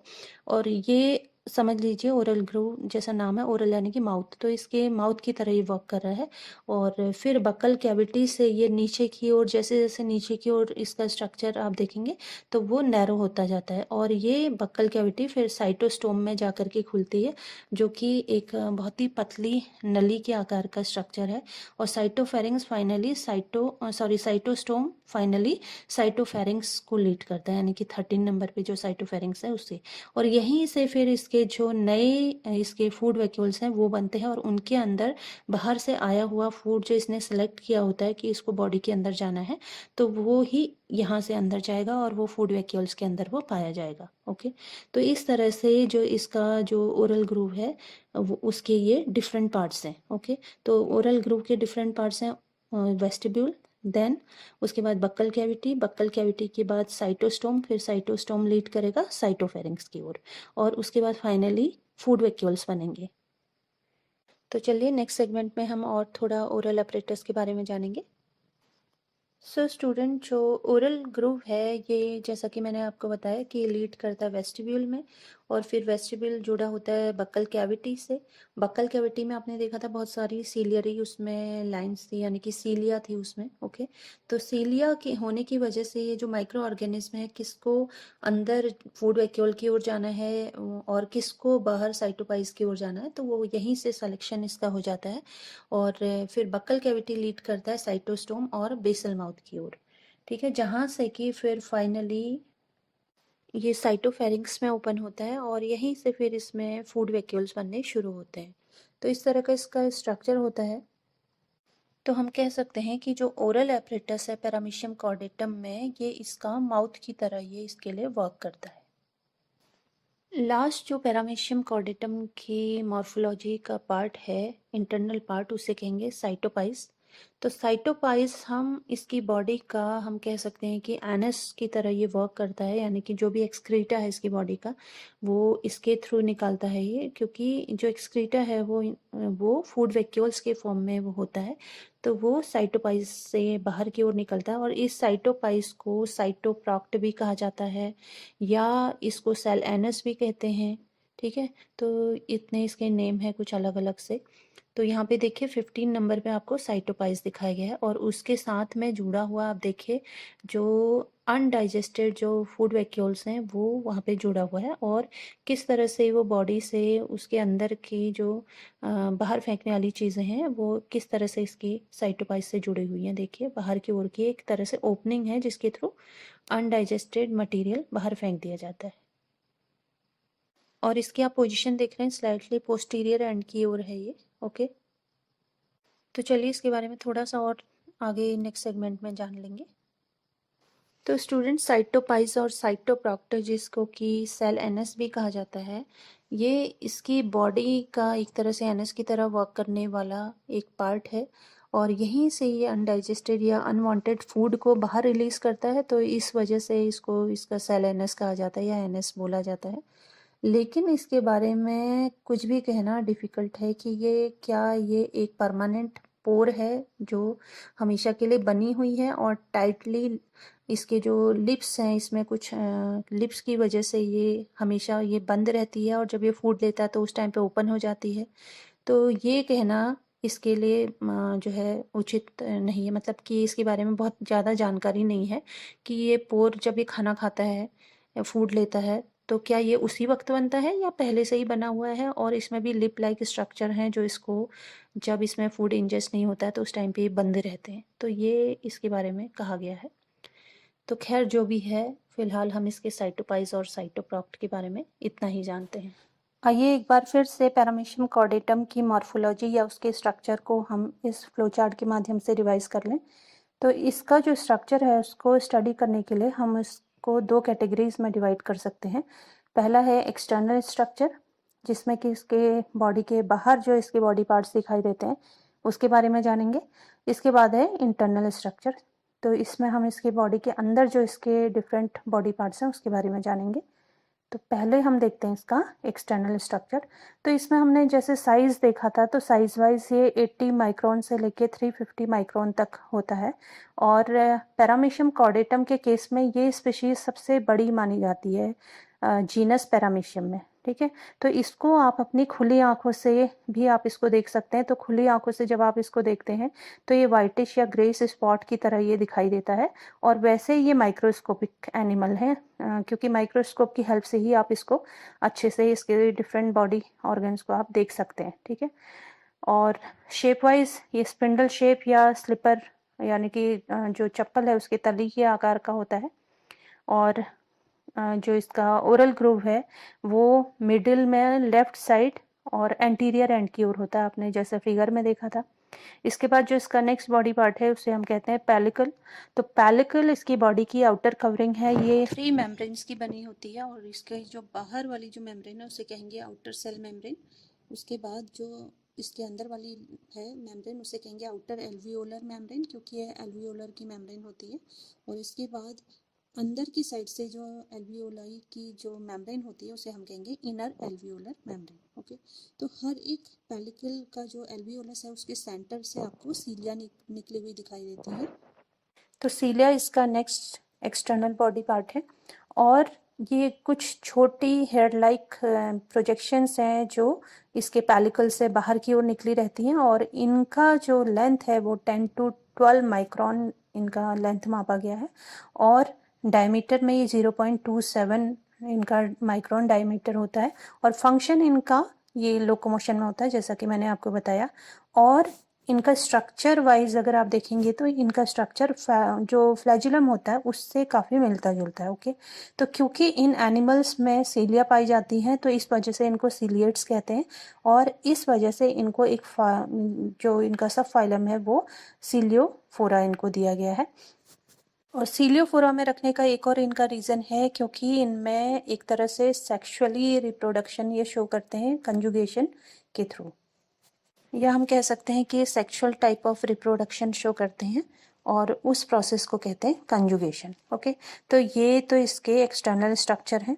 और ये समझ लीजिए ओरल ग्रूव जैसा नाम है, ओरल यानी कि माउथ, तो इसके माउथ की तरह ये वर्क कर रहा है। और फिर बक्कल कैविटी से ये नीचे की ओर जैसे जैसे नीचे की ओर इसका स्ट्रक्चर आप देखेंगे तो वो नैरो होता जाता है, और ये बक्कल कैविटी फिर साइटोस्टोम में जाकर के खुलती है, जो कि एक बहुत ही पतली नली के आकार का स्ट्रक्चर है। और साइटोफेरिंग्स फाइनली साइटोस्टोम फाइनली साइटोफेरिंग्स को लीड करता है, यानी कि 13 नंबर पे जो साइटोफेरिंग्स है उससे। और यहीं से फिर इसके जो नए इसके फूड वैक्यूल्स हैं वो बनते हैं, और उनके अंदर बाहर से आया हुआ फूड जो इसने सेलेक्ट किया होता है कि इसको बॉडी के अंदर जाना है, तो वो ही यहाँ से अंदर जाएगा और वो फूड वैक्यूल्स के अंदर वो पाया जाएगा। ओके, तो इस तरह से जो इसका जो ओरल ग्रूव है वो उसके ये डिफरेंट पार्ट्स हैं। ओके, तो ओरल ग्रूव के डिफरेंट पार्ट्स हैं वेस्टिब्यूल, देन उसके बाद बक्कल कैविटी, बक्कल कैविटी के बाद साइटोस्टोम, फिर साइटोस्टोम लीड करेगा साइटोफेरिंग्स की ओर, और उसके बाद फाइनली फूड वैक्यूल्स बनेंगे। तो चलिए नेक्स्ट सेगमेंट में हम और थोड़ा ओरल अपरेटस के बारे में जानेंगे। सो स्टूडेंट, जो ओरल ग्रूव है ये जैसा कि मैंने आपको बताया कि लीड करता है वेस्टिब्यूल में, और फिर वेस्टिब्यूल जुड़ा होता है बक्कल कैविटी से। बक्कल कैविटी में आपने देखा था बहुत सारी सीलियरी उसमें लाइंस थी, यानी कि सीलिया थी उसमें। ओके, तो सीलिया के होने की वजह से ये जो माइक्रो ऑर्गेनिज्म है किसको अंदर फूड वैक्यूल की ओर जाना है और किसको बाहर साइटोपाइज की ओर जाना है, तो वो यहीं से सिलेक्शन इसका हो जाता है। और फिर बक्कल कैविटी लीड करता है साइटोस्टोम और बेसल माउथ की ओर। ठीक है, जहां से कि फिर फाइनली ये साइटोफेरिंग्स में ओपन होता है, और यहीं से फिर इसमें फूड वैक्यूल्स बनने शुरू होते हैं। तो इस तरह का इसका स्ट्रक्चर होता है। तो हम कह सकते हैं कि जो ओरल एपरेटस है पैरामीशियम कॉर्डेटम में, ये इसका माउथ की तरह ये इसके लिए वर्क करता है। लास्ट जो पैरामीशियम कॉर्डेटम की मॉर्फोलॉजी का पार्ट है, इंटरनल पार्ट, उसे कहेंगे साइटोपाइज। तो साइटोपाइज हम इसकी बॉडी का हम कह सकते हैं कि एनस की तरह ये वर्क करता है, यानी कि जो भी एक्सक्रीटा है इसकी बॉडी का वो इसके थ्रू निकालता है ये, क्योंकि जो एक्सक्रीटा है वो फूड वैक्यूल्स के फॉर्म में वो होता है, तो वो साइटोपाइज से बाहर की ओर निकलता है। और इस साइटोपाइज को साइटोप्रॉक्ट भी कहा जाता है, या इसको सेल एनस भी कहते हैं। ठीक है, तो इतने इसके नेम है कुछ अलग अलग से। तो यहाँ पे देखिए 15 नंबर पे आपको साइटोपाइज दिखाया गया है और उसके साथ में जुड़ा हुआ आप देखिए जो अनडाइजेस्टेड जो फूड वैक्यूल्स हैं वो वहाँ पे जुड़ा हुआ है, और किस तरह से वो बॉडी से उसके अंदर की जो बाहर फेंकने वाली चीज़ें हैं वो किस तरह से इसकी साइटोपाइज से जुड़ी हुई हैं। देखिए बाहर की ओर की एक तरह से ओपनिंग है जिसके थ्रू अनडाइजेस्टेड मटेरियल बाहर फेंक दिया जाता है। और इसकी आप पोजीशन देख रहे हैं स्लाइटली पोस्टीरियर एंड की ओर है ये। ओके, तो चलिए इसके बारे में थोड़ा सा और आगे नेक्स्ट सेगमेंट में जान लेंगे। तो स्टूडेंट साइटोपाइज और साइटोप्रोक्टर जिसको कि सेल एनएस भी कहा जाता है, ये इसकी बॉडी का एक तरह से एनएस की तरह वर्क करने वाला एक पार्ट है, और यहीं से ये अनडाइजेस्टेड या अनवांटेड फूड को बाहर रिलीज करता है। तो इस वजह से इसको इसका सेल एनएस कहा जाता है या एनएस बोला जाता है। लेकिन इसके बारे में कुछ भी कहना डिफ़िकल्ट है कि ये क्या ये एक परमानेंट पोर है जो हमेशा के लिए बनी हुई है, और टाइटली इसके जो लिप्स हैं इसमें कुछ लिप्स की वजह से ये हमेशा ये बंद रहती है, और जब ये फूड लेता है तो उस टाइम पे ओपन हो जाती है। तो ये कहना इसके लिए जो है उचित नहीं है, मतलब कि इसके बारे में बहुत ज़्यादा जानकारी नहीं है कि ये पोर जब ये खाना खाता है या फूड लेता है तो क्या ये उसी वक्त बनता है या पहले से ही बना हुआ है, और इसमें भी लिप लाइक स्ट्रक्चर हैं जो इसको जब इसमें फूड इंजेस्ट नहीं होता है तो उस टाइम पे ये बंद रहते हैं। तो ये इसके बारे में कहा गया है। तो खैर जो भी है, फिलहाल हम इसके साइटोपाइज और साइटोप्रोक्ट के बारे में इतना ही जानते हैं। आइए एक बार फिर से पैरामीशियम कॉर्डेटम की मॉर्फोलॉजी या उसके स्ट्रक्चर को हम इस फ्लो चार्ट के माध्यम से रिवाइज कर लें। तो इसका जो स्ट्रक्चर है उसको स्टडी करने के लिए हम इसको दो कैटेगरीज में डिवाइड कर सकते हैं। पहला है एक्सटर्नल स्ट्रक्चर, जिसमें कि इसके बॉडी के बाहर जो इसके बॉडी पार्ट्स दिखाई देते हैं उसके बारे में जानेंगे। इसके बाद है इंटरनल स्ट्रक्चर, तो इसमें हम इसके बॉडी के अंदर जो इसके डिफरेंट बॉडी पार्ट्स हैं उसके बारे में जानेंगे। तो पहले हम देखते हैं इसका एक्सटर्नल स्ट्रक्चर। तो इसमें हमने जैसे साइज देखा था, तो साइज वाइज ये 80 माइक्रोन से लेके 350 माइक्रोन तक होता है, और पैरामीशियम कॉर्डेटम के केस में ये स्पीशीज सबसे बड़ी मानी जाती है जीनस पैरामीशियम में। ठीक है, तो इसको आप अपनी खुली आंखों से भी आप इसको देख सकते हैं। तो खुली आंखों से जब आप इसको देखते हैं तो ये वाइटिश या ग्रेस स्पॉट की तरह ये दिखाई देता है, और वैसे ये माइक्रोस्कोपिक एनिमल है क्योंकि माइक्रोस्कोप की हेल्प से ही आप इसको अच्छे से इसके डिफरेंट बॉडी ऑर्गन्स को आप देख सकते हैं। ठीक है, और शेप वाइज ये स्पिंडल शेप या स्लिपर यानी कि जो चप्पल है उसके तली के आकार का होता है, और जो इसका ओरल ग्रूव है वो मिडिल में लेफ्ट साइड और एंटीरियर एंड की ओर होता है, आपने जैसे फिगर में देखा था। इसके बाद जो इसका नेक्स्ट बॉडी पार्ट है उसे हम कहते हैं पैलिकल। तो पैलिकल इसकी बॉडी की आउटर कवरिंग है, ये 3 मेम्ब्रेन्स की बनी होती है, और इसके जो बाहर वाली जो मेम्ब्रेन है उसे कहेंगे आउटर सेल मेम्ब्रेन। उसके बाद जो इसके अंदर वाली है मेम्ब्रेन उसे कहेंगे आउटर एल्वियोलर मेम्ब्रेन, क्योंकि ये एल्वियोलर की मेम्ब्रेन होती है। और इसके बाद अंदर की साइड से जो एल्वियोलाई की जो मेम्ब्रेन होती है उसे हम कहेंगे इनर एल्वियोलर मेम्ब्रेन। ओके, तो हर एक पेलिकल का जो एल्वियोलस है उसके सेंटर से आपको सीलिया निकली हुई दिखाई देती है। तो सीलिया इसका नेक्स्ट एक्सटर्नल बॉडी पार्ट है, और ये कुछ छोटी हेयर लाइक प्रोजेक्शंस हैं जो इसके पेलिकल से बाहर की ओर निकली रहती हैं, और इनका जो लेंथ है वो 10 to 12 माइक्रोन इनका लेंथ मापा गया है, और डायमीटर में ये 0.27 इनका माइक्रोन डायमीटर होता है, और फंक्शन इनका ये लोकोमोशन में होता है जैसा कि मैंने आपको बताया। और इनका स्ट्रक्चर वाइज अगर आप देखेंगे तो इनका स्ट्रक्चर जो फ्लैजुलम होता है उससे काफ़ी मिलता जुलता है। ओके, तो क्योंकि इन एनिमल्स में सीलिया पाई जाती हैं तो इस वजह से इनको सीलिएट्स कहते हैं, और इस वजह से इनको एक जो इनका सब फाइलम है वो सीलियोफोरा इनको दिया गया है। और सीलियोफोरा में रखने का एक और इनका रीज़न है क्योंकि इनमें एक तरह से सेक्सुअली रिप्रोडक्शन ये शो करते हैं कंजुगेशन के थ्रू, या हम कह सकते हैं कि ये sexual type of reproduction show करते हैं, और उस प्रोसेस को कहते हैं कंजुगेशन। ओके, तो ये तो इसके एक्सटर्नल स्ट्रक्चर हैं।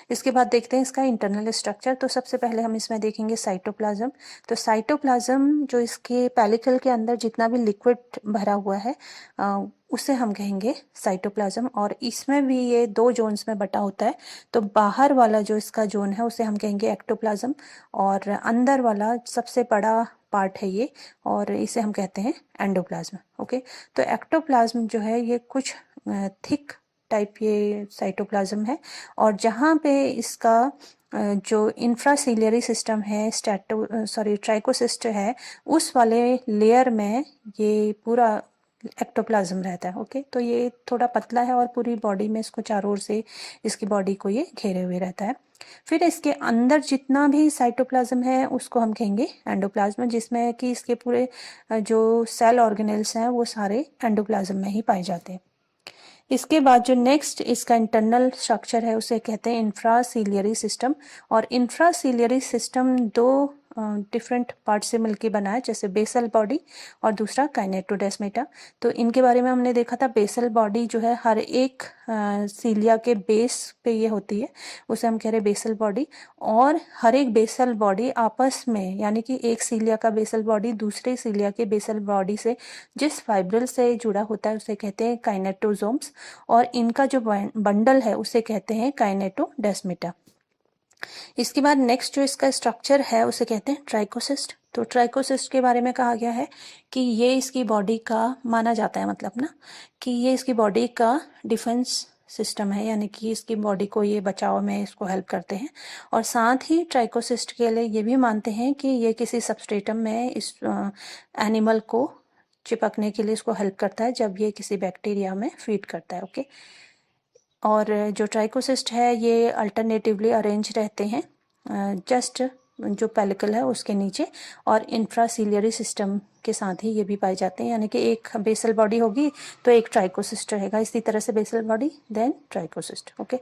इसके बाद देखते हैं इसका इंटरनल स्ट्रक्चर। तो सबसे पहले हम इसमें देखेंगे साइटोप्लाज्म। तो साइटोप्लाज्म जो इसके पेलिकल के अंदर जितना भी लिक्विड भरा हुआ है उसे हम कहेंगे साइटोप्लाज्म, और इसमें भी ये 2 जोन्स में बटा होता है। तो बाहर वाला जो इसका जोन है उसे हम कहेंगे एक्टोप्लाज्म, और अंदर वाला सबसे बड़ा पार्ट है ये, और इसे हम कहते हैं एंडोप्लाज्म। ओके, तो एक्टोप्लाज्म जो है ये कुछ थिक टाइप ये साइटोप्लाज्म है, और जहाँ पे इसका जो इंफ्रासिलियरी सिस्टम है ट्राइकोसिस्ट है, उस वाले लेयर में ये पूरा एक्टोप्लाज्म रहता है। ओके, तो ये थोड़ा पतला है और पूरी बॉडी में इसको चारों ओर से इसकी बॉडी को ये घेरे हुए रहता है। फिर इसके अंदर जितना भी साइटोप्लाज्म है उसको हम कहेंगे एंडोप्लाज्म, जिसमें कि इसके पूरे जो सेल ऑर्गेनेल्स हैं वो सारे एंडोप्लाज्म में ही पाए जाते हैं। इसके बाद जो नेक्स्ट इसका इंटरनल स्ट्रक्चर है उसे कहते हैं इंफ्रासिलियरी सिस्टम, और इंफ्रासिलियरी सिस्टम 2 डिफरेंट पार्ट से मिलकर बना है, जैसे बेसल बॉडी और दूसरा काइनेटोडेस्मेटा। तो इनके बारे में हमने देखा था, बेसल बॉडी जो है हर एक सीलिया के बेस पे ये होती है, उसे हम कह रहे हैं बेसल बॉडी, और हर एक बेसल बॉडी आपस में, यानी कि एक सीलिया का बेसल बॉडी दूसरे सीलिया के बेसल बॉडी से जिस फाइब्रिल से जुड़ा होता है उसे कहते हैं काइनेटोसोम्स, और इनका जो बंडल है उसे कहते हैं काइनेटोडेस्मेटा। इसके बाद नेक्स्ट जो इसका स्ट्रक्चर है उसे कहते हैं ट्राइकोसिस्ट। तो ट्राइकोसिस्ट के बारे में कहा गया है कि ये इसकी बॉडी का माना जाता है, मतलब ना कि ये इसकी बॉडी का डिफेंस सिस्टम है, यानी कि इसकी बॉडी को ये बचाव में इसको हेल्प करते हैं। और साथ ही ट्राइकोसिस्ट के लिए ये भी मानते हैं कि ये किसी सबस्ट्रेटम में इस एनिमल को चिपकने के लिए इसको हेल्प करता है जब ये किसी बैक्टीरिया में फीड करता है। ओके, और जो ट्राइकोसिस्ट है ये अल्टरनेटिवली अरेंज रहते हैं जस्ट जो पेलिकल है उसके नीचे, और इंफ्रासिलियरी सिस्टम के साथ ही ये भी पाए जाते हैं, यानी कि एक बेसल बॉडी होगी तो एक ट्राइकोसिस्ट रहेगा, इसी तरह से basal body then trichocyst. Okay,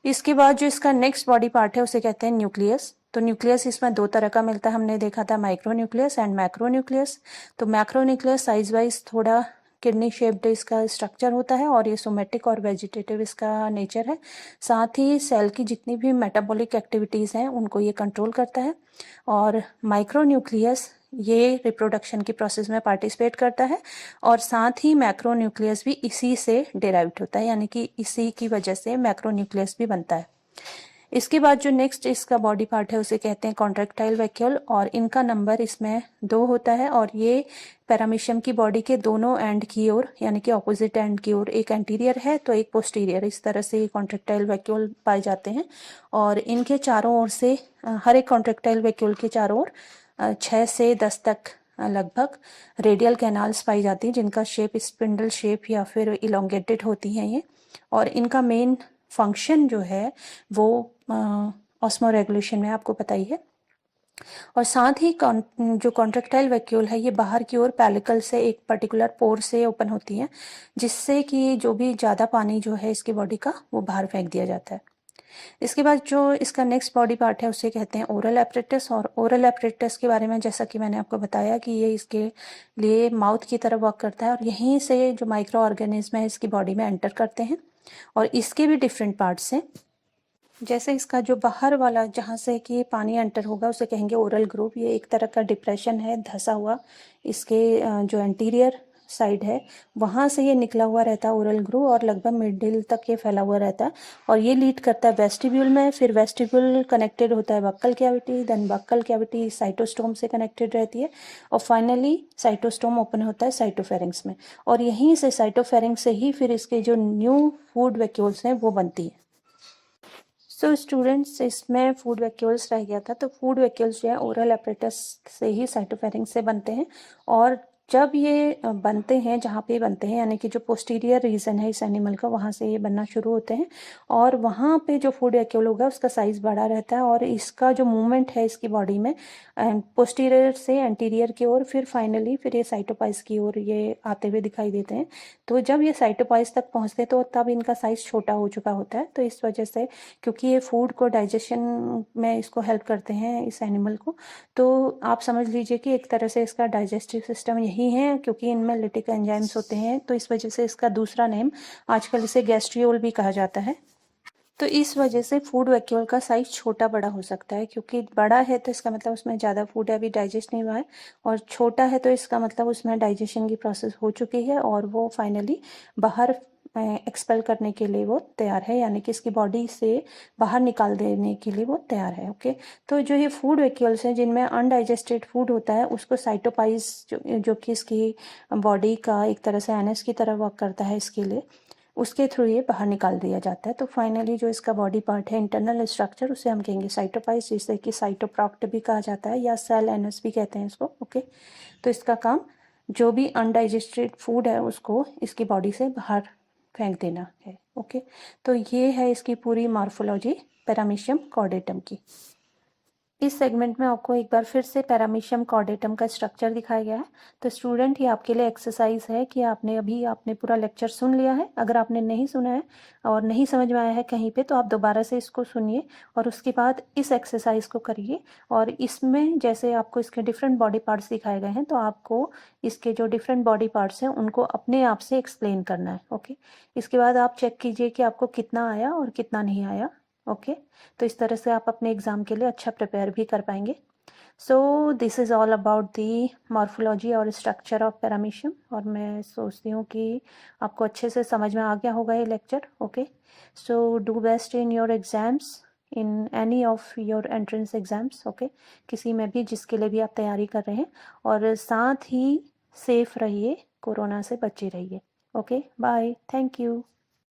इसके बाद जो इसका नेक्स्ट बॉडी पार्ट है उसे कहते हैं न्यूक्लियस। तो न्यूक्लियस इसमें 2 तरह का मिलता है, हमने देखा था micro nucleus and macro nucleus. तो मैक्रो न्यूक्लियस साइज वाइज थोड़ा किडनी शेप्ड इसका स्ट्रक्चर होता है, और ये सोमेटिक और वेजिटेटिव इसका नेचर है। साथ ही सेल की जितनी भी मेटाबॉलिक एक्टिविटीज़ हैं उनको ये कंट्रोल करता है। और माइक्रो न्यूक्लियस ये रिप्रोडक्शन की प्रोसेस में पार्टिसिपेट करता है, और साथ ही मैक्रो न्यूक्लियस भी इसी से डेराइव्ड होता है, यानी कि इसी की वजह से मैक्रो न्यूक्लियस भी बनता है। इसके बाद जो नेक्स्ट इसका बॉडी पार्ट है उसे कहते हैं कॉन्ट्रैक्टाइल वैक्यूल, और इनका नंबर इसमें 2 होता है, और ये पैरामीशियम की बॉडी के दोनों एंड की ओर, यानी कि ऑपोजिट एंड की ओर, एक एंटीरियर है तो एक पोस्टीरियर, इस तरह से कॉन्ट्रैक्टाइल वैक्यूल पाए जाते हैं। और इनके चारों ओर से हर एक कॉन्ट्रैक्टाइल वैक्यूल के चारों ओर 6 से 10 तक लगभग रेडियल कैनाल्स पाई जाती हैं, जिनका शेप स्पिंडल शेप या फिर इलोंगेटेड होती हैं ये। और इनका मेन फंक्शन जो है वो ऑस्मो रेगुलेशन में आपको पता ही है। और साथ ही जो कॉन्ट्रैक्टाइल वैक्यूल है ये बाहर की ओर पेलिकल से एक पर्टिकुलर पोर से ओपन होती है, जिससे कि जो भी ज़्यादा पानी जो है इसकी बॉडी का वो बाहर फेंक दिया जाता है। इसके बाद जो इसका नेक्स्ट बॉडी पार्ट है उसे कहते हैं ओरल एपरेटस। और ओरल एपरेटस के बारे में जैसा कि मैंने आपको बताया कि ये इसके लिए माउथ की तरह वर्क करता है, और यहीं से जो माइक्रो ऑर्गेनिज्म है इसकी बॉडी में एंटर करते हैं, और इसके भी डिफरेंट पार्ट्स हैं। जैसे इसका जो बाहर वाला जहाँ से कि पानी एंटर होगा उसे कहेंगे ओरल ग्रूव, ये एक तरह का डिप्रेशन है धंसा हुआ, इसके जो एंटीरियर साइड है वहाँ से ये निकला हुआ रहता है ओरल ग्रूव, और लगभग मिडिल तक ये फैला हुआ रहता है, और ये लीड करता है वेस्टिब्यूल में। फिर वेस्टिब्यूल कनेक्टेड होता है buccal cavity, then buccal cavity cytostome से कनेक्टेड रहती है, और फाइनली साइटोस्टोम ओपन होता है साइटोफेरिंक्स में, और यहीं से साइटोफेरिंक्स से ही फिर इसके जो न्यू फूड वैक्यूल्स हैं वो बनती है। सो स्टूडेंट्स, इसमें फूड वैक्यूल्स रह गया था, तो फूड वैक्यूल्स जो है ओरल एपरेटस से ही साइटोफेरिंक्स से बनते हैं, और जब ये बनते हैं जहाँ पे बनते हैं, यानी कि जो पोस्टीरियर रीजन है इस एनिमल का वहाँ से ये बनना शुरू होते हैं, और वहाँ पे जो फूड वैक्यूल होगा उसका साइज बड़ा रहता है, और इसका जो मूवमेंट है इसकी बॉडी में पोस्टीरियर से एंटीरियर की ओर, फिर फाइनली फिर ये साइटोपाइस की ओर ये आते हुए दिखाई देते हैं। तो जब ये साइटोपाइस तक पहुँचते हैं तो तब इनका साइज छोटा हो चुका होता है, तो इस वजह से क्योंकि ये फूड को डाइजेशन में इसको हेल्प करते हैं इस एनिमल को, तो आप समझ लीजिए कि एक तरह से इसका डाइजेस्टिव सिस्टम यही है, क्योंकि इनमें लिटिक एंजाइम्स होते हैं, तो इस वजह से इसका दूसरा नेम आजकल इसे गैस्ट्रियोल भी कहा जाता है। तो इस वजह से फूड वैक्यूल का साइज छोटा बड़ा हो सकता है, क्योंकि बड़ा है तो इसका मतलब उसमें ज़्यादा फूड अभी डाइजेस्ट नहीं हुआ है, और छोटा है तो इसका मतलब उसमें डाइजेशन की प्रोसेस हो चुकी है और वो फाइनली बाहर एक्सपेल करने के लिए वो तैयार है, यानी कि इसकी बॉडी से बाहर निकाल देने के लिए वो तैयार है। ओके, तो जो ये फूड वैक्यूल्स हैं जिनमें अनडाइजेस्टेड फूड होता है उसको साइटोपाइज जो कि इसकी बॉडी का एक तरह से एनएस की तरह वर्क करता है इसके लिए, उसके थ्रू ये बाहर निकाल दिया जाता है। तो फाइनली जो इसका बॉडी पार्ट है, इंटरनल स्ट्रक्चर, उसे हम कहेंगे साइटोपाइज, जिसे कि साइटोप्रॉक्ट भी कहा जाता है या सेल एनस भी कहते हैं इसको। ओके, तो इसका काम जो भी अनडाइजेस्टेड फूड है उसको इसकी बॉडी से बाहर फेंक देना है। ओके, तो ये है इसकी पूरी मॉर्फोलॉजी पैरामीशियम कॉर्डेटम की। इस सेगमेंट में आपको एक बार फिर से पैरामीशियम कॉर्डेटम का स्ट्रक्चर दिखाया गया है। तो स्टूडेंट, ये आपके लिए एक्सरसाइज है कि आपने पूरा लेक्चर सुन लिया है। अगर आपने नहीं सुना है और नहीं समझ में आया है कहीं पे, तो आप दोबारा से इसको सुनिए और उसके बाद इस एक्सरसाइज को करिए। और इसमें जैसे आपको इसके डिफरेंट बॉडी पार्ट्स दिखाए गए हैं, तो आपको इसके जो डिफरेंट बॉडी पार्ट्स हैं उनको अपने आप से एक्सप्लेन करना है। ओके, इसके बाद आप चेक कीजिए कि आपको कितना आया और कितना नहीं आया। ओके, तो इस तरह से आप अपने एग्ज़ाम के लिए अच्छा प्रिपेयर भी कर पाएंगे। So this is all about the morphology और स्ट्रक्चर ऑफ पैरामीशियम, और मैं सोचती हूँ कि आपको अच्छे से समझ में आ गया होगा ये lecture. Okay, so do best in your exams, in any of your entrance exams. Okay, किसी में भी जिसके लिए भी आप तैयारी कर रहे हैं, और साथ ही सेफ रहिए, कोरोना से बचे रहिए। Okay, bye, thank you.